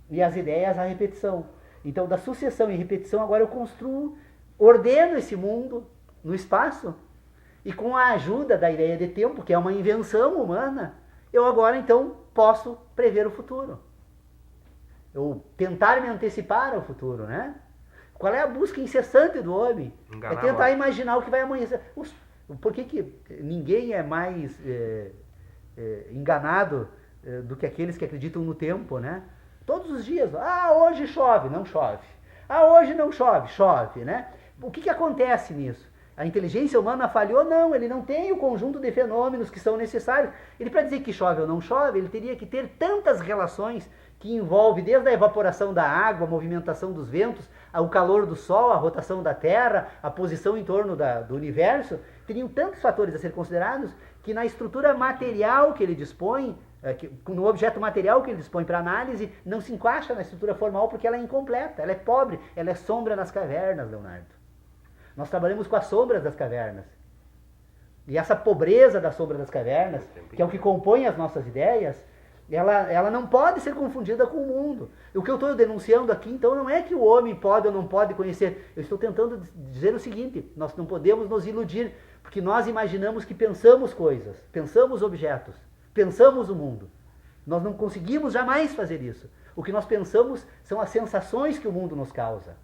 E as ideias à repetição. Então, da sucessão e repetição, agora eu construo, ordeno esse mundo no espaço, e com a ajuda da ideia de tempo, que é uma invenção humana, eu agora, então, posso prever o futuro. Eu tentar me antecipar ao futuro, né? Qual é a busca incessante do homem? Enganar É tentar mais. imaginar o que vai amanhecer. Por que ninguém é mais enganado do que aqueles que acreditam no tempo, né? Todos os dias, hoje chove, não chove. Hoje não chove, chove, né? O que acontece nisso? A inteligência humana falhou? Não, ele não tem o conjunto de fenômenos que são necessários. Ele, para dizer que chove ou não chove, ele teria que ter tantas relações que envolve desde a evaporação da água, a movimentação dos ventos, o calor do Sol, a rotação da Terra, a posição em torno do universo. Teriam tantos fatores a ser considerados que na estrutura material que ele dispõe, no objeto material que ele dispõe para análise, não se encaixa na estrutura formal porque ela é incompleta, ela é pobre, ela é sombra nas cavernas, Leonardo. Nós trabalhamos com as sombras das cavernas. E essa pobreza da sombra das cavernas, que é o que compõe as nossas ideias, ela não pode ser confundida com o mundo. O que eu estou denunciando aqui, então, não é que o homem pode ou não pode conhecer. Eu estou tentando dizer o seguinte: nós não podemos nos iludir, porque nós imaginamos que pensamos coisas, pensamos objetos, pensamos o mundo. Nós não conseguimos jamais fazer isso. O que nós pensamos são as sensações que o mundo nos causa.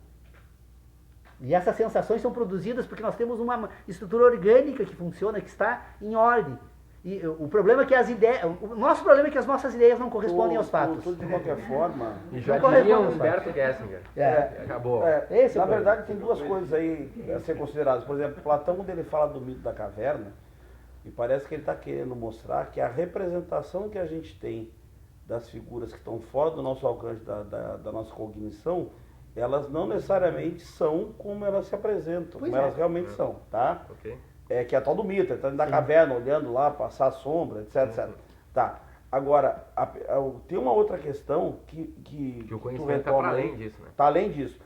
E essas sensações são produzidas porque nós temos uma estrutura orgânica que funciona, que está em ordem. E o problema é que o nosso problema é que as nossas ideias não correspondem aos fatos. De qualquer forma... E já Não diria corresponde, Humberto Gessinger. Acabou. Esse é na o verdade, tem duas coisas aí a ser consideradas. Por exemplo, Platão, quando ele fala do mito da caverna, e parece que ele está querendo mostrar que a representação que a gente tem das figuras que estão fora do nosso alcance, da nossa cognição, elas não necessariamente são como elas se apresentam, como elas realmente são, tá? Ok. Que é a tal do mito, ele está dentro da caverna, olhando lá, passar a sombra, etc. Tá. Agora, tem uma outra questão que o conhecimento está para além disso, né? Está além disso.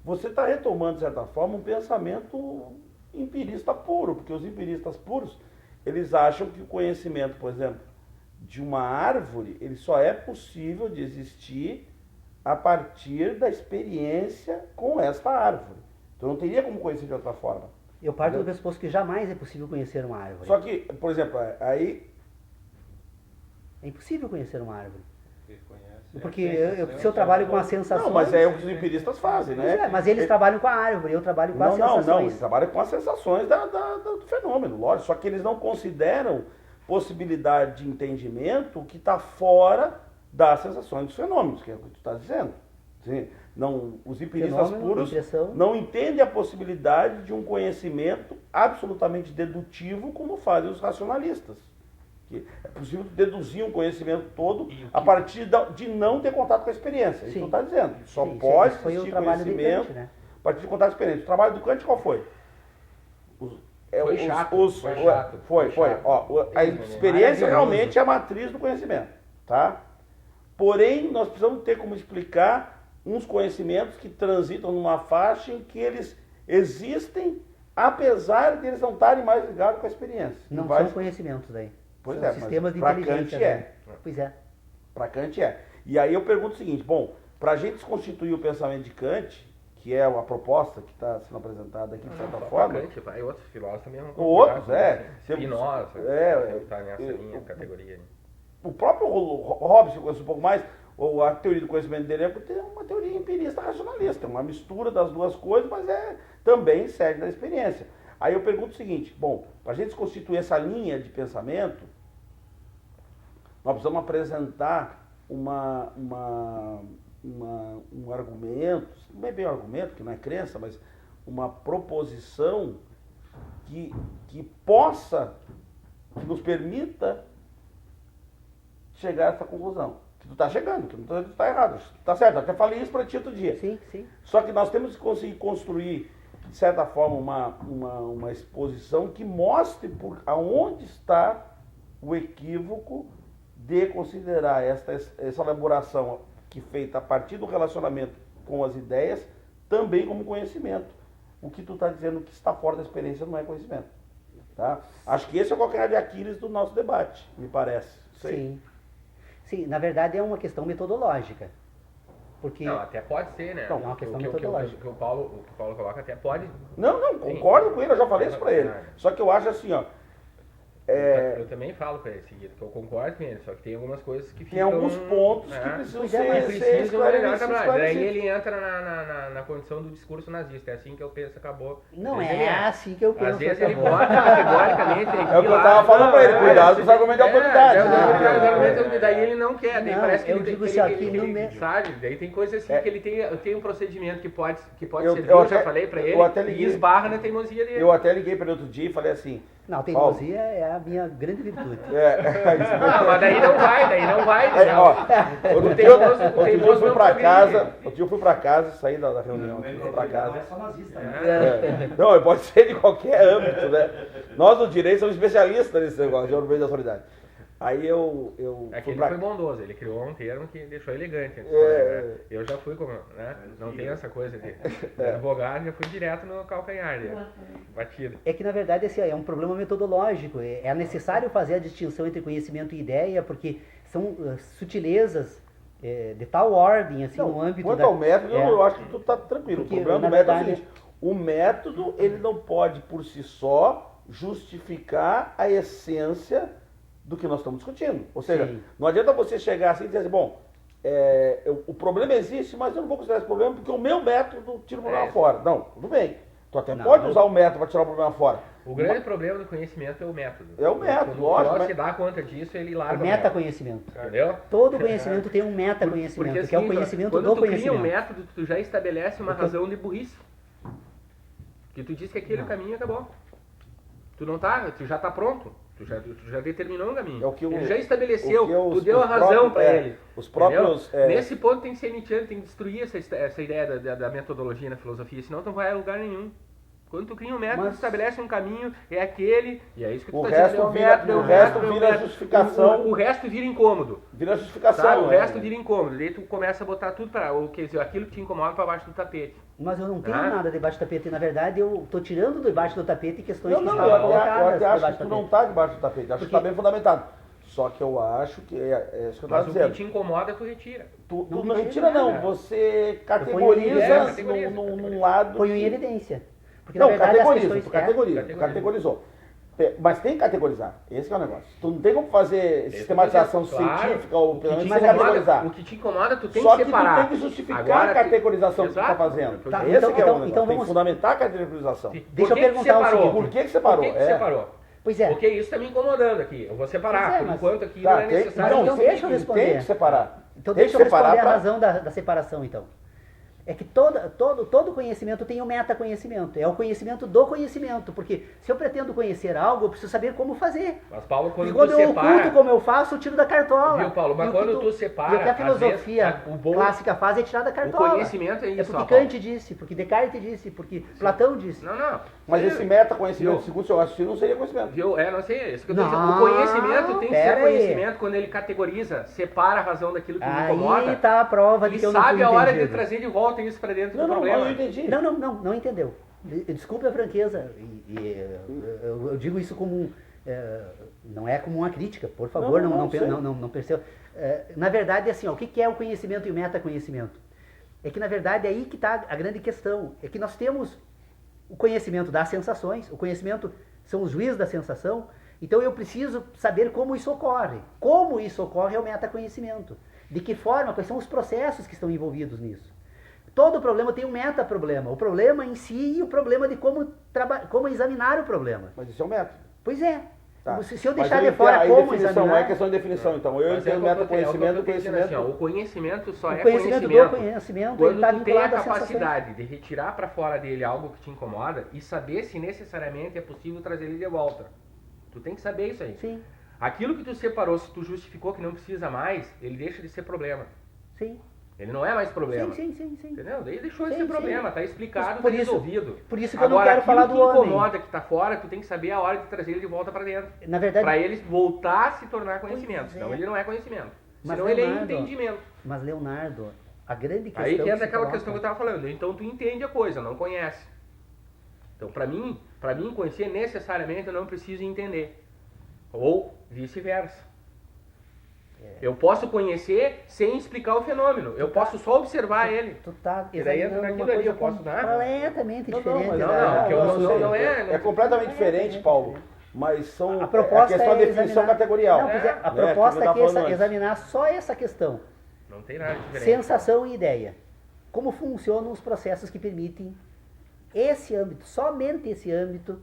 Você está retomando, de certa forma, um pensamento empirista puro, porque os empiristas puros, eles acham que o conhecimento, por exemplo, de uma árvore, ele só é possível de existir a partir da experiência com esta árvore. Então não teria como conhecer de outra forma. Eu parto do pressuposto que jamais é possível conhecer uma árvore. Só que, por exemplo, aí... É impossível conhecer uma árvore. Conhece. Porque se eu trabalho com as sensações... Não, mas é o que os empiristas fazem, né? Mas eles trabalham com a árvore, eu trabalho com as sensações. Não, eles trabalham com as sensações do fenômeno, lógico. Só que eles não consideram possibilidade de entendimento que está fora das sensações dos fenômenos, que é o que tu está dizendo. Sim, não, os empiristas puros não entendem a possibilidade de um conhecimento absolutamente dedutivo como fazem os racionalistas. Que é possível deduzir um conhecimento todo a partir de não ter contato com a experiência. Isso que tu está dizendo. Só pode existir conhecimento a partir de contato com a experiência. O trabalho do Kant qual foi? Foi chato. Foi. A experiência realmente é a matriz do conhecimento. Tá? Porém, nós precisamos ter como explicar uns conhecimentos que transitam numa faixa em que eles existem, apesar de eles não estarem mais ligados com a experiência. Não Vai- são conhecimentos daí. Pois são é, sistemas de mas pra inteligência. Kant é. né? Pois é. Para Kant é. E aí eu pergunto o seguinte, bom, para a gente desconstituir o pensamento de Kant, que é a proposta que está sendo apresentada aqui de certa forma, E outros filósofos também não outros, Spinoza, tá nessa linha, categoria. o próprio Hobbes, que eu conheço um pouco mais, ou a teoria do conhecimento dele é uma teoria empirista racionalista, uma mistura das duas coisas, mas também serve da experiência. Aí eu pergunto o seguinte, bom, para a gente constituir essa linha de pensamento, nós precisamos apresentar um argumento, não é bem um argumento, que não é crença, mas uma proposição que nos permita chegar a essa conclusão. Que tu está chegando, que não está errado, está certo, até falei isso para ti outro dia. Sim, sim. Só que nós temos que conseguir construir, de certa forma, uma exposição que mostre aonde está o equívoco de considerar essa elaboração que feita a partir do relacionamento com as ideias também como conhecimento. O que tu está dizendo que está fora da experiência não é conhecimento. Tá? Acho que esse é o calcanhar de Aquiles do nosso debate, me parece. Sei. Sim. Sim, na verdade é uma questão metodológica. Porque Não, até pode ser, né? Não, é uma questão metodológica. O que o Paulo coloca até pode. Não, concordo com ele, eu já falei isso para ele. Só que eu acho assim, ó. Eu também falo para ele seguinte, que eu concordo com ele, só que tem algumas coisas que ficam... Tem alguns pontos que precisam Pois é, ser, mas ser esclarecidos. Daí ele entra na condição do discurso nazista. É assim que eu penso, acabou. não Às é vezes ele assim que eu penso. Às vezes ele acabou. bota categoricamente. É o que eu tava falando para ele, cuidado com os argumentos de autoridade. Daí ele não quer, daí Não, parece que eu ele digo tem, assim, aqui no sabe? Daí tem coisa assim que ele tem um procedimento que pode Eu servir, eu já até- falei pra eu ele, até e liguei. esbarra na teimosia dele. Eu até liguei para ele outro dia e falei assim. Não, teimosia é a minha grande virtude. Não, mas daí não vai. Outro dia eu fui para casa, saí da reunião, fui para casa. é só nazista, né? Não, pode ser de qualquer âmbito, né? Nós no direito somos especialistas nesse negócio de argumento de autoridade. Aí eu É que fui ele pra foi bondoso, ele criou um termo que deixou elegante. Eu já fui como, né? Não tem essa coisa de advogado, já fui direto no calcanhar dele, batido. É que na verdade assim, é um problema metodológico. É necessário fazer a distinção entre conhecimento e ideia, porque são sutilezas de tal ordem, assim, no âmbito quanto da... ao método, eu acho que tu tá tranquilo. Porque, O problema na do método é o verdade, seguinte: o método ele não pode por si só justificar a essência do que nós estamos discutindo. Ou seja, Sim. não adianta você chegar assim e dizer assim, bom, o problema existe, mas eu não vou considerar esse problema porque o meu método tira o problema fora. Não, tudo bem. Tu até Não. pode usar o método para tirar o problema fora. O grande problema do conhecimento é o método. É o método, Quando lógico, o mas- se dá conta disso, ele O larga o método. metaconhecimento. Entendeu? Todo conhecimento tem um metaconhecimento, Porque que é o assim, conhecimento quando do tu cria conhecimento. um método, tu já estabelece uma razão de burrice. Que tu diz que aquele caminho acabou. Tu já tá pronto. Tu já determinou um caminho. É o que ele o- já estabeleceu, o que os- tu deu a os razão próprios- para ele. os próprios, entendeu? Nesse ponto tem que ser Nietzscheano, tem que destruir essa ideia da metodologia na filosofia, senão tu não vai a lugar nenhum. Quando tu cria um método, Mas- tu estabelece um caminho, é aquele, e é isso que tu O tá resto dizendo, é vira- método, o é resto método, vira justificação. O resto vira incômodo. Vira justificação. Sabe? O né? resto vira incômodo. Daí tu começa a botar tudo quer dizer, aquilo que te incomoda para baixo do tapete. Mas eu não tenho Ah. nada debaixo do tapete. Na verdade, eu estou tirando debaixo do tapete questões Não, que não, estavam eu até colocadas acho debaixo que do tu tapete. não está debaixo do tapete. Acho que está Porque- bem fundamentado. Só que eu acho que é isso que eu estava Mas o que dizendo. te incomoda, tu retira. Tu Não não retira retira, não. nada. Você ponho categoriza em- categoriza. num lado. Ponho em que- evidência. Porque, Não, na verdade, as categoriza. questões... Tu categoriza. Tu categorizou. Mas tem que categorizar. Esse que é o negócio. Tu não tem como fazer sistematização Claro. científica ou pelo O que menos te sem categorizar. o que te incomoda, tu tem Só que que tu separar. tem que justificar Agora, a categorização que tu está Exato. fazendo. Tá, Esse então- que é o então negócio. Tem vamos- que fundamentar a categorização. Sim. Deixa Por eu que perguntar que o separou? seguinte. Por que separou? Por que que separou? Pois é. Porque isso está me incomodando aqui. Eu vou separar. Pois é, Por mas- enquanto aqui Tá, não é tem- necessário. então deixa eu tem responder. que separar. Então Tem deixa que eu responder separar a pra- razão da separação, então. É que todo conhecimento tem um metaconhecimento. É o conhecimento do conhecimento. Porque se eu pretendo conhecer algo, eu preciso saber como fazer. Mas, Paulo, E quando eu oculto como eu faço, eu tiro da cartola. Viu, Paulo? Mas E o quando que tu separa, E o que a às filosofia vezes, o bom- clássica faz é tirar da O cartola. conhecimento é isso, É porque ó, Paulo. Kant disse, porque Descartes disse, porque Platão disse. Não. Mas esse metaconhecimento, segundo o seu raciocínio, não seria conhecimento. Viu? Não sei, é isso que eu tô Não, dizendo. O conhecimento tem que ser pera aí. conhecimento quando ele categoriza, separa a razão daquilo que me Aí incomoda. tá a prova de E que eu não fui sabe a hora de entendido. trazer de volta isso pra dentro Não, do não, problema. eu entendi. Não entendeu. Desculpe a franqueza. Eu digo isso como não é como uma crítica, por favor, Não, sei. não perceba. Na verdade, assim, ó, o que é o conhecimento e o metaconhecimento? É que, na verdade, é aí que está a grande questão. É que nós temos o conhecimento das sensações, o conhecimento são os juízes da sensação, então eu preciso saber como isso ocorre. Como isso ocorre é o metaconhecimento. De que forma, quais são os processos que estão envolvidos nisso. Todo problema tem um metaproblema. O problema em si e o problema de como examinar o problema. Mas isso é um método. Pois é. Tá. Se eu Mas deixar aí de fora a como definição, examinar... é questão de definição, então. Eu Mas é entendo o que eu tô- metaconhecimento, é o que eu tô dizendo assim, ó, conhecimento. o conhecimento só O é conhecimento do conhecimento conhecimento, ele quando está tu tem a vinculado às sensações. capacidade de retirar pra fora dele algo que te incomoda e saber se necessariamente é possível trazer ele de volta. Tu tem que saber isso aí. Sim, Aquilo que tu separou, se tu justificou que não precisa mais, ele deixa de ser problema. sim. Ele não é mais problema. Sim. Entendeu? Daí deixou de Sim, ser sim. problema, tá explicado, Por tá isso- resolvido. por isso que eu não Agora, quero falar aquilo do que homem. incomoda, que tá fora, tu tem que saber a hora de trazer ele de volta pra dentro. Na verdade, Pra ele voltar a se tornar conhecimento. Pois é. Senão ele não é conhecimento. Mas, Senão ele é Leonardo, entendimento. mas Leonardo, a grande questão... Aí que entra se aquela coloca- questão que eu tava falando. Então tu entende a coisa, não conhece. Então pra mim conhecer necessariamente eu não preciso entender. Ou vice-versa. Eu posso conhecer sem explicar o fenômeno. Eu posso só observar ele. Tu tá E daí entra examinando uma naquilo ali, coisa eu posso dar? completamente diferente. mas não, que eu não sei. sou, não é- É completamente diferente, Paulo. Mas são A proposta a questão é da definição examinar- categorial. Não, pois é, a Né, proposta que eu aqui tava é falando antes. examinar só essa questão. Não tem nada diferente. Sensação e ideia. Como funcionam os processos que permitem esse âmbito, somente esse âmbito.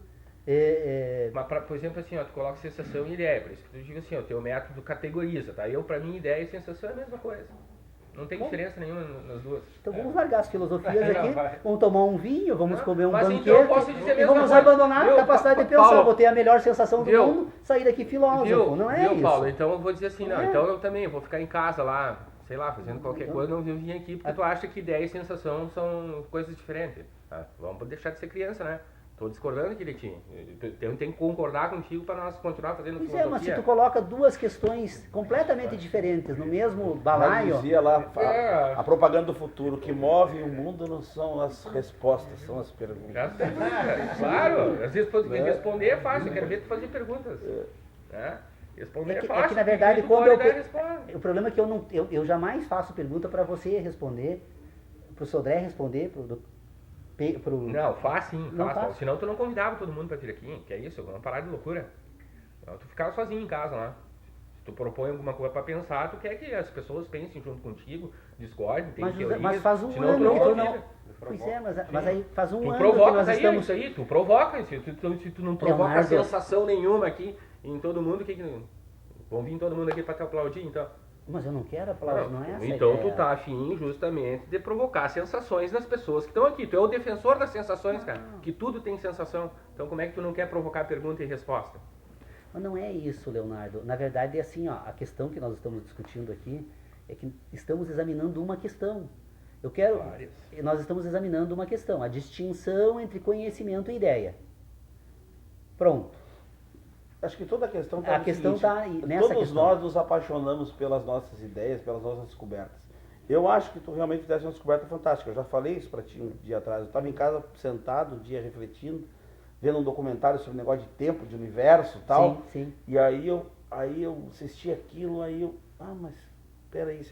Mas, por exemplo, assim, ó, tu coloca sensação e ideia. Por isso que tu digo assim, ó, o teu método categoriza, tá? Pra mim, ideia e sensação é a mesma coisa. Não tem diferença nenhuma nas duas. Então vamos largar as filosofias Não, aqui, vai. vamos tomar um vinho, vamos Não, comer um mas então banquete eu posso dizer a e mesma vamos coisa. abandonar Viu, a capacidade de pensar. Paulo? Vou ter a melhor sensação do Viu? mundo, sair daqui filósofo. Viu, Não é viu, isso. Paulo? Então eu vou dizer assim, não, É. então eu também vou ficar em casa lá, sei lá, fazendo qualquer coisa, não vim aqui porque tu acha que ideia e sensação são coisas diferentes. Ah, vamos deixar de ser criança, né? Tô discordando aqui de ti. Eu tenho que concordar contigo para nós continuar fazendo Pois é, mas se filosofia. tu coloca duas questões completamente diferentes no mesmo Já balaio, dizia lá, É. a propaganda do futuro, que move o mundo não são as respostas, são as perguntas. Já sei, cara. Claro, às vezes Né? responder é fácil, eu quero ver tu fazer perguntas. Né? Responder é, fácil. é que na verdade tu quando pode eu dar e responde. o problema é que eu jamais faço pergunta para você responder, pro Sodré responder, pro Não, faz sim, Não faz. faz? Senão tu não convidava todo mundo pra vir aqui, que é isso, vamos parar de loucura. Então, tu ficava sozinho em casa lá. Se tu propõe alguma coisa pra pensar, tu quer que as pessoas pensem junto contigo, discordem, tenham teorias. mas faz um senão tu ano não que tu convida. não. Pois é, mas aí faz um Tu ano que provoca nós aí, estamos. isso aí, tu provoca. Se tu não provoca Leonardo. sensação nenhuma aqui em todo mundo, vão vir todo mundo aqui pra te aplaudir, então. Mas eu não quero aplaudir, não é essa a Então ideia. tu tá afim justamente de provocar sensações nas pessoas que estão aqui. Tu é o defensor das sensações, cara. Que tudo tem sensação. Então como é que tu não quer provocar pergunta e resposta? Mas não é isso, Leonardo. Na verdade é assim, ó, a questão que nós estamos discutindo aqui é que estamos examinando uma questão. Eu quero. Várias. Nós estamos examinando uma questão, a distinção entre conhecimento e ideia. Pronto. Acho que toda a questão A no questão seguinte, tá aí, nessa todos questão. nós nos apaixonamos pelas nossas ideias, pelas nossas descobertas. Eu acho que tu realmente fizeste uma descoberta fantástica. Eu já falei isso para ti um dia atrás. Eu estava em casa sentado, um dia refletindo, vendo um documentário sobre negócio de tempo, de universo e tal. Sim, sim. E aí eu assisti aquilo, mas peraí,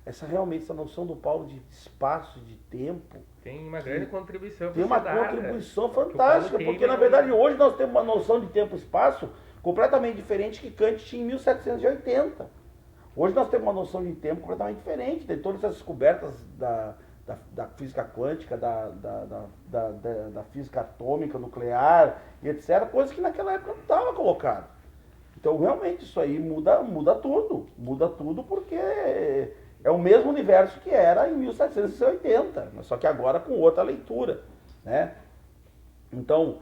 essa realmente, essa noção do Paulo de espaço, de tempo, Tem uma grande contribuição. tem uma pra ser dada. contribuição Que o Paulo fantástica, teve, porque na né? verdade hoje nós temos uma noção de tempo e espaço completamente diferente que Kant tinha em 1780. Hoje nós temos uma noção de tempo completamente diferente, tem todas essas descobertas da física quântica, da física atômica, nuclear e etc., coisas que naquela época não estava colocado. Então realmente isso aí muda tudo porque É o mesmo universo que era em 1780, mas só que agora com outra leitura, né? Então,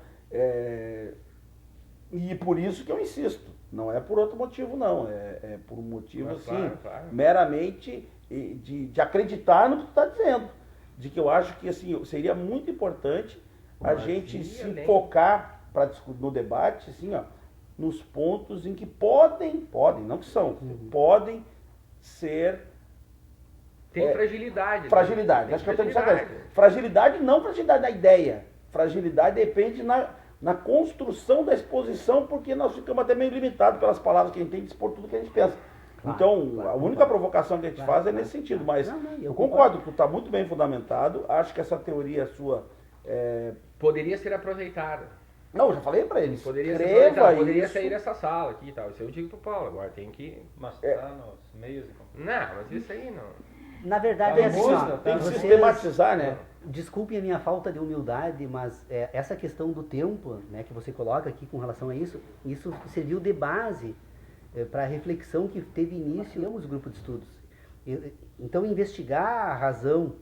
e por isso que eu insisto, não é por outro motivo não, é por um motivo Mas, assim, claro. meramente de acreditar no que tu está dizendo, de que eu acho que assim, seria muito importante a gente se focar no debate, assim, ó, nos pontos em que podem, não que são, podem ser... Tem fragilidade. Fragilidade. Tem Acho que eu tenho que fragilidade. saber. Fragilidade não fragilidade da ideia. Fragilidade depende na construção da exposição, porque nós ficamos até meio limitados pelas palavras que a gente tem de expor tudo que a gente pensa. Claro, Então, claro, a única concordo. provocação que a gente faz é nesse sentido. Mas eu concordo que tu está muito bem fundamentado. Acho que essa teoria sua... Poderia ser aproveitada. Não, eu já falei para eles. Poderia ser Escreva aproveitada. Poderia isso. sair dessa sala aqui e tal. Isso eu digo pro Paulo. Agora tem que... Mas tá nos meios de comunicação. Não, mas isso aí não... Na verdade é assim, ó, Tem que vocês- sistematizar, né? Desculpe a minha falta de humildade, mas essa questão do tempo, né, que você coloca aqui com relação a isso serviu de base para a reflexão que teve início no grupo de estudos. Então, investigar a razão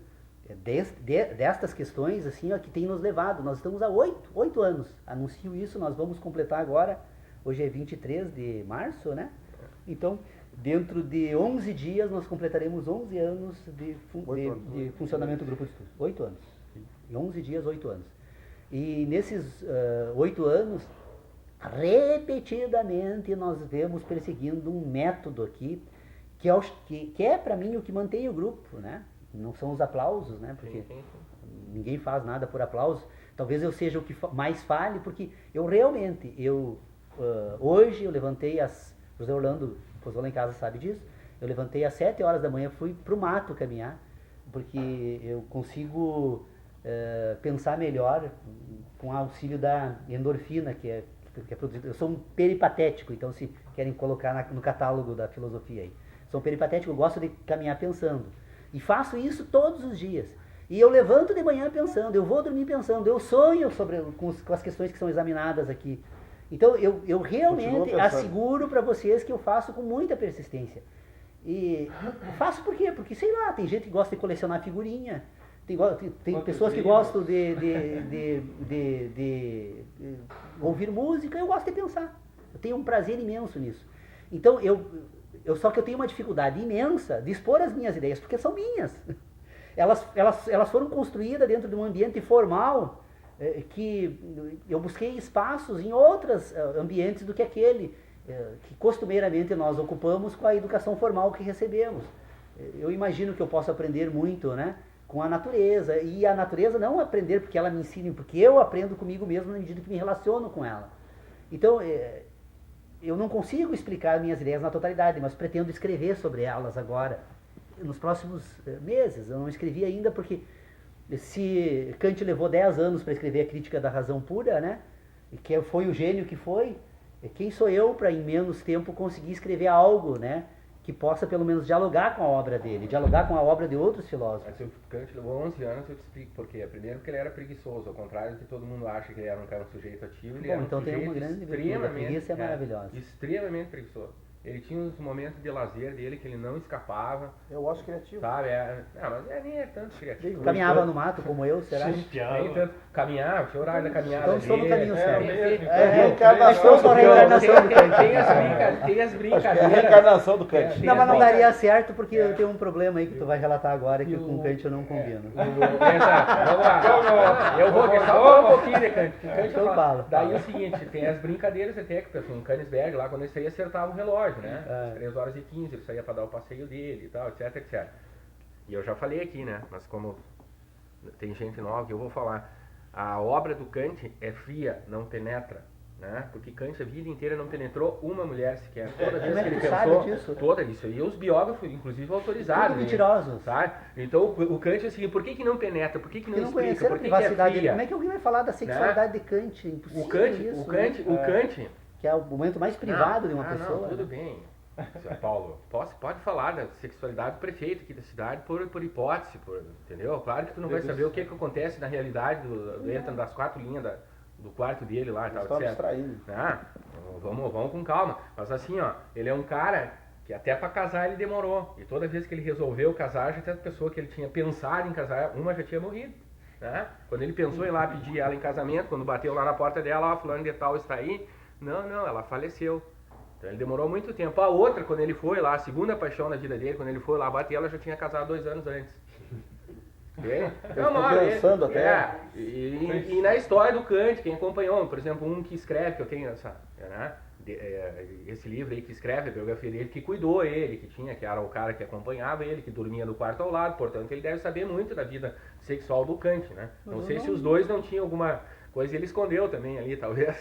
destas questões, assim, ó, que tem nos levado. Nós estamos há 8 anos. Anuncio isso, nós vamos completar agora. Hoje é 23 de março, né? Então, dentro de 11 dias, nós completaremos 11 anos de funcionamento do grupo de estudos. 8 anos. Em 11 dias, 8 anos. E nesses 8 anos, repetidamente, nós vemos perseguindo um método aqui, que é para mim o que mantém o grupo, né? Não são os aplausos, né? Porque ninguém faz nada por aplauso. Talvez eu seja o que mais fale, porque eu realmente, hoje eu levantei José Orlando, o lá em casa sabe disso, eu levantei às 7 horas da manhã, fui pro mato caminhar, porque eu consigo pensar melhor com o auxílio da endorfina, que é produzida. Eu sou um peripatético, então se querem colocar no catálogo da filosofia aí. Sou um peripatético, eu gosto de caminhar pensando. E faço isso todos os dias. E eu levanto de manhã pensando, eu vou dormir pensando, eu sonho com as questões que são examinadas aqui. Então, eu realmente asseguro para vocês que eu faço com muita persistência. E faço por quê? Porque, sei lá, tem gente que gosta de colecionar figurinha, tem pessoas que gostam de ouvir música, eu gosto de pensar. Eu tenho um prazer imenso nisso. Então, só que eu tenho uma dificuldade imensa de expor as minhas ideias, porque são minhas. Elas foram construídas dentro de um ambiente formal, que eu busquei espaços em outros ambientes do que aquele que costumeiramente nós ocupamos com a educação formal que recebemos. Eu imagino que eu posso aprender muito, né, com a natureza, e a natureza não aprender porque ela me ensina, porque eu aprendo comigo mesmo na medida que me relaciono com ela. Então, eu não consigo explicar minhas ideias na totalidade, mas pretendo escrever sobre elas agora, nos próximos meses. Eu não escrevi ainda porque se Kant levou 10 anos para escrever a Crítica da Razão Pura, né, que foi o gênio que foi, quem sou eu para em menos tempo conseguir escrever algo, né, que possa pelo menos dialogar com a obra dele, dialogar com a obra de outros filósofos. Mas se o Kant levou 11 anos, eu te explico por quê. Primeiro porque ele era preguiçoso, ao contrário do que todo mundo acha que ele era um sujeito ativo, ele era um Então tem sujeito uma grande virtude, a extremamente, preguiça é maravilhosa. extremamente preguiçoso. Ele tinha uns momentos de lazer dele que ele não escapava, Eu acho criativo. sabe? Mas nem é tanto criativo. Caminhava no mato como eu, será? Nem tanto. Caminhava, tinha horário da caminhada. Então estou no dele. caminho certo. Reencarnação Estou do na reencarnação Kant. do Kant. Tem as Acho que é a brincadeiras. reencarnação do Kant. Não, mas não daria certo porque eu tenho um problema aí que tu vai relatar agora que com o Kant eu não combino. Exato, vamos lá. Eu vou só falar um pouquinho de Kant. Então fala. Daí é o seguinte, tem as brincadeiras até que o Königsberg lá, quando ele saía, acertava o relógio, né? Às 3h15, ele saía para dar o passeio dele e tal, etc, etc. E eu já falei aqui, né? Mas como tem gente nova que eu vou falar, a obra do Kant é fria, não penetra. Né? Porque Kant a vida inteira não penetrou uma mulher sequer. Toda vez que ele pensou, toda isso. E os biógrafos, inclusive, autorizaram. Tudo mentirosos. Sabe? Então o Kant é assim, por que não penetra? Por que não explica? Por que privacidade é fria? dele. Como é que alguém vai falar da sexualidade de Kant? Impossível O Kant, que é o momento mais privado de uma pessoa. Não, tudo bem. Paulo, pode falar da sexualidade do prefeito aqui da cidade por hipótese, entendeu? Claro que tu não vai saber o que acontece na realidade dentro das 4 linhas do quarto dele lá e tal, etc. Distraindo. Vamos com calma. Mas assim, ó, ele é um cara que até para casar ele demorou. E toda vez que ele resolveu casar, já tinha a pessoa que ele tinha pensado em casar, uma já tinha morrido. Né? Quando ele pensou em ir lá pedir ela em casamento, quando bateu lá na porta dela, ó, fulano de tal está aí. Não, ela faleceu. Então ele demorou muito tempo. A outra, quando ele foi lá, a segunda paixão na vida dele, quando ele foi lá bater, ela já tinha casado 2 anos antes. Ficou pensando até. E na história do Kant, quem acompanhou, por exemplo, um que escreve, que eu tenho esse livro aí que escreve a biografia dele, que cuidou ele, que era o cara que acompanhava ele, que dormia no quarto ao lado, portanto ele deve saber muito da vida sexual do Kant, né? Não sei se os dois não tinham alguma coisa, ele escondeu também ali, talvez.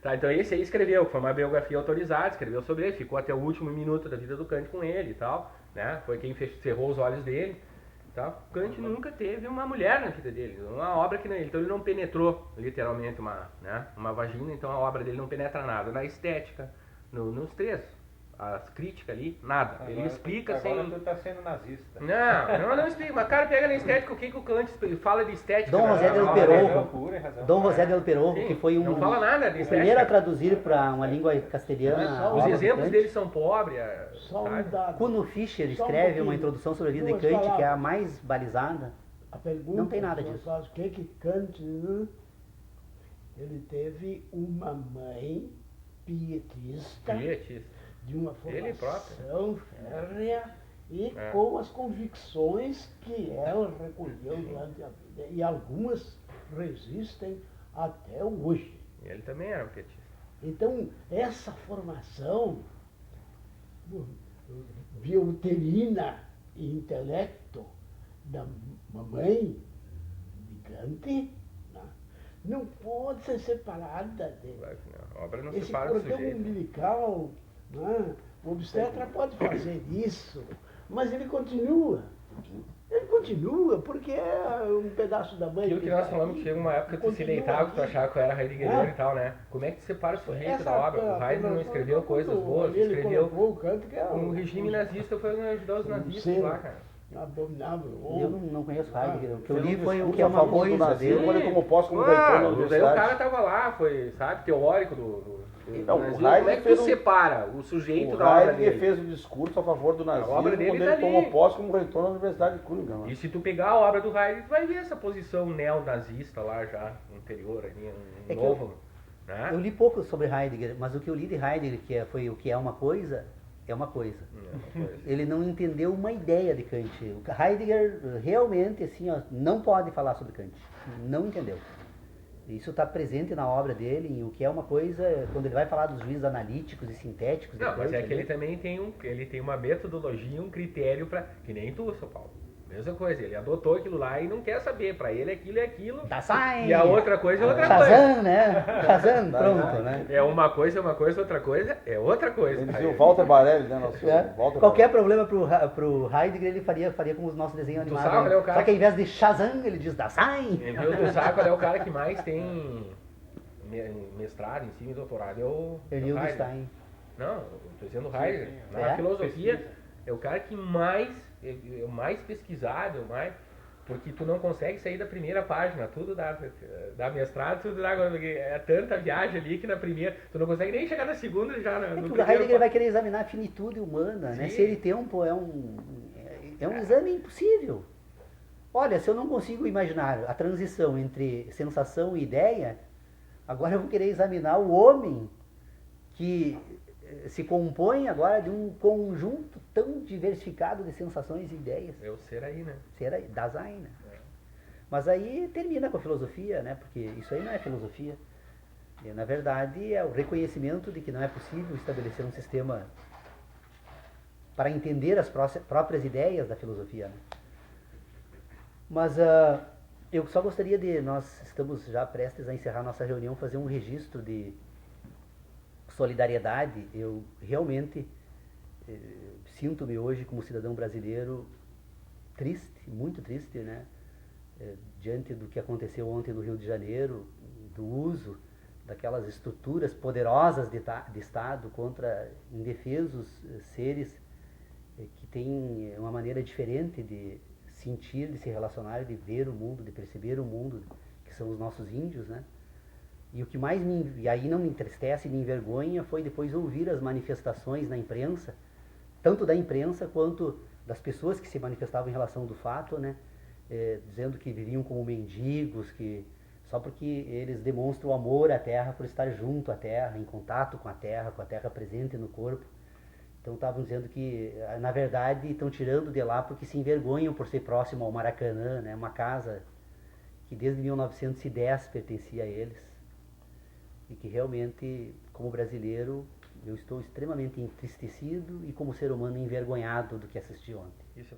Tá, então esse aí escreveu, foi uma biografia autorizada, escreveu sobre ele, ficou até o último minuto da vida do Kant com ele e tal, né? Foi quem cerrou os olhos dele. Tá? Kant nunca teve uma mulher na vida dele, uma obra que não, então ele não penetrou literalmente uma vagina, então a obra dele não penetra nada na estética, nos três, as críticas ali, nada. Agora ele explica sem. Agora tu tá sendo nazista. Não explica. Mas cara pega na estética, o que o Kant fala de estética? Dom José del Perro. Dom José del Perro, Sim, que foi não fala nada de o primeiro a estética. traduzir para uma língua castelhana. Os a obra de exemplos Kant. dele são pobres. Só um sabe? dado. Quando Fischer Só um escreve pouquinho. uma introdução sobre a vida de Duas Kant, que é a palavras. mais balizada, A pergunta Não tem nada que eu disso. faço, o que Kant, né? Ele teve uma mãe pietista, Pietista. de uma Ele próprio. formação férrea e É. com as convicções que ela recolheu durante a vida. E algumas resistem até hoje. Ele também era um pietista. Então, essa formação biouterina e intelecto da mamãe de Kant, né, não pode ser separada dele. Claro que não. A obra não Esse separa do cordão sujeito. umbilical, né, o obstetra pode fazer isso, mas ele continua. Ele continua, porque é um pedaço da mãe. Aquilo que nós falamos que chega uma época que tu se Continua deitava, que tu aqui. achava que eu era heideggeriano É. e tal, né? Como é que tu separa o sujeito Essa da obra? O Heidegger não escreveu coisas boas, ele escreveu colocou o Kant, que é um regime nazista, foi ajudar os nazistas ser lá, cara. abominável. eu não conheço Heidegger. O que eu Fez li um foi o discurso que é a uma favor do coisa nazismo, dele. quando ele tomou posse como Ah, reitor na daí o universidade. cara tava lá, foi, sabe, teórico do Não, o nazismo. Heidegger Como é que tu fez um- separa o sujeito O da obra Heidegger dele? fez um discurso a favor do nazismo obra quando dele ele tá ali. tomou posse como reitor na Universidade de Kunigam. E se tu pegar a obra do Heidegger, tu vai ver essa posição neonazista lá já, anterior ali, É que novo. Né? Eu li pouco sobre Heidegger, mas o que eu li de Heidegger, foi o que é uma coisa, é uma coisa. Ele não entendeu uma ideia de Kant. O Heidegger realmente assim, ó, não pode falar sobre Kant. Não entendeu. Isso está presente na obra dele, em o que é uma coisa, quando ele vai falar dos juízos analíticos e sintéticos de Não, mas Kant, é que ele ali, também tem uma metodologia, um critério para que nem tu, São Paulo. Mesma coisa, ele adotou aquilo lá e não quer saber, para ele aquilo é aquilo. Tá saindo. E a outra coisa é outra coisa. Shazam, né? Shazam, pronto, né? É uma coisa, outra coisa é outra coisa. Ele dizia o Walter Barelli, né? Nosso É. Walter Qualquer Barelli. problema pro Heidegger, ele faria como os nossos desenhos Tu animados. sabe, né? né, o cara- Só que ao invés de Shazam, ele diz Dasein. Viu do saco, ele é o cara que mais tem mestrado, ensino e doutorado. É o Ernildo Heidegger. Stein. Não, eu tô dizendo Heidegger. sim, Na é? filosofia, Pesquisa. é o cara que mais, é o mais pesquisado, porque tu não consegue sair da primeira página, tudo dá mestrado, tudo dá, é tanta viagem ali que na primeira, tu não consegue nem chegar na segunda já É no que o primeiro Heidegger vai querer examinar a finitude humana, né? Sim. Se ele tempo é um exame impossível. Olha, se eu não consigo imaginar a transição entre sensação e ideia, agora eu vou querer examinar o homem que se compõe agora de um conjunto tão diversificado de sensações e ideias. É o ser aí, né? Será Dasein, né? Mas aí termina com a filosofia, né? Porque isso aí não é filosofia. Na verdade, é o reconhecimento de que não é possível estabelecer um sistema para entender as próprias ideias da filosofia, né? Mas eu só gostaria nós estamos já prestes a encerrar nossa reunião, fazer um registro de solidariedade. Eu realmente sinto-me hoje como cidadão brasileiro triste, muito triste, né? Diante do que aconteceu ontem no Rio de Janeiro, do uso daquelas estruturas poderosas de Estado contra indefesos seres que têm uma maneira diferente de sentir, de se relacionar, de ver o mundo, de perceber o mundo, que são os nossos índios, né? E o que mais e aí não me entristece, me envergonha, foi depois ouvir as manifestações na imprensa tanto da imprensa quanto das pessoas que se manifestavam em relação do fato, né? Dizendo que viviam como mendigos, que só porque eles demonstram amor à terra por estar junto à terra, em contato com a terra presente no corpo. Então estavam dizendo que, na verdade, estão tirando de lá porque se envergonham por ser próximo ao Maracanã, né? Uma casa que desde 1910 pertencia a eles. E que realmente, como brasileiro, eu estou extremamente entristecido e como ser humano envergonhado do que assisti ontem. Isso é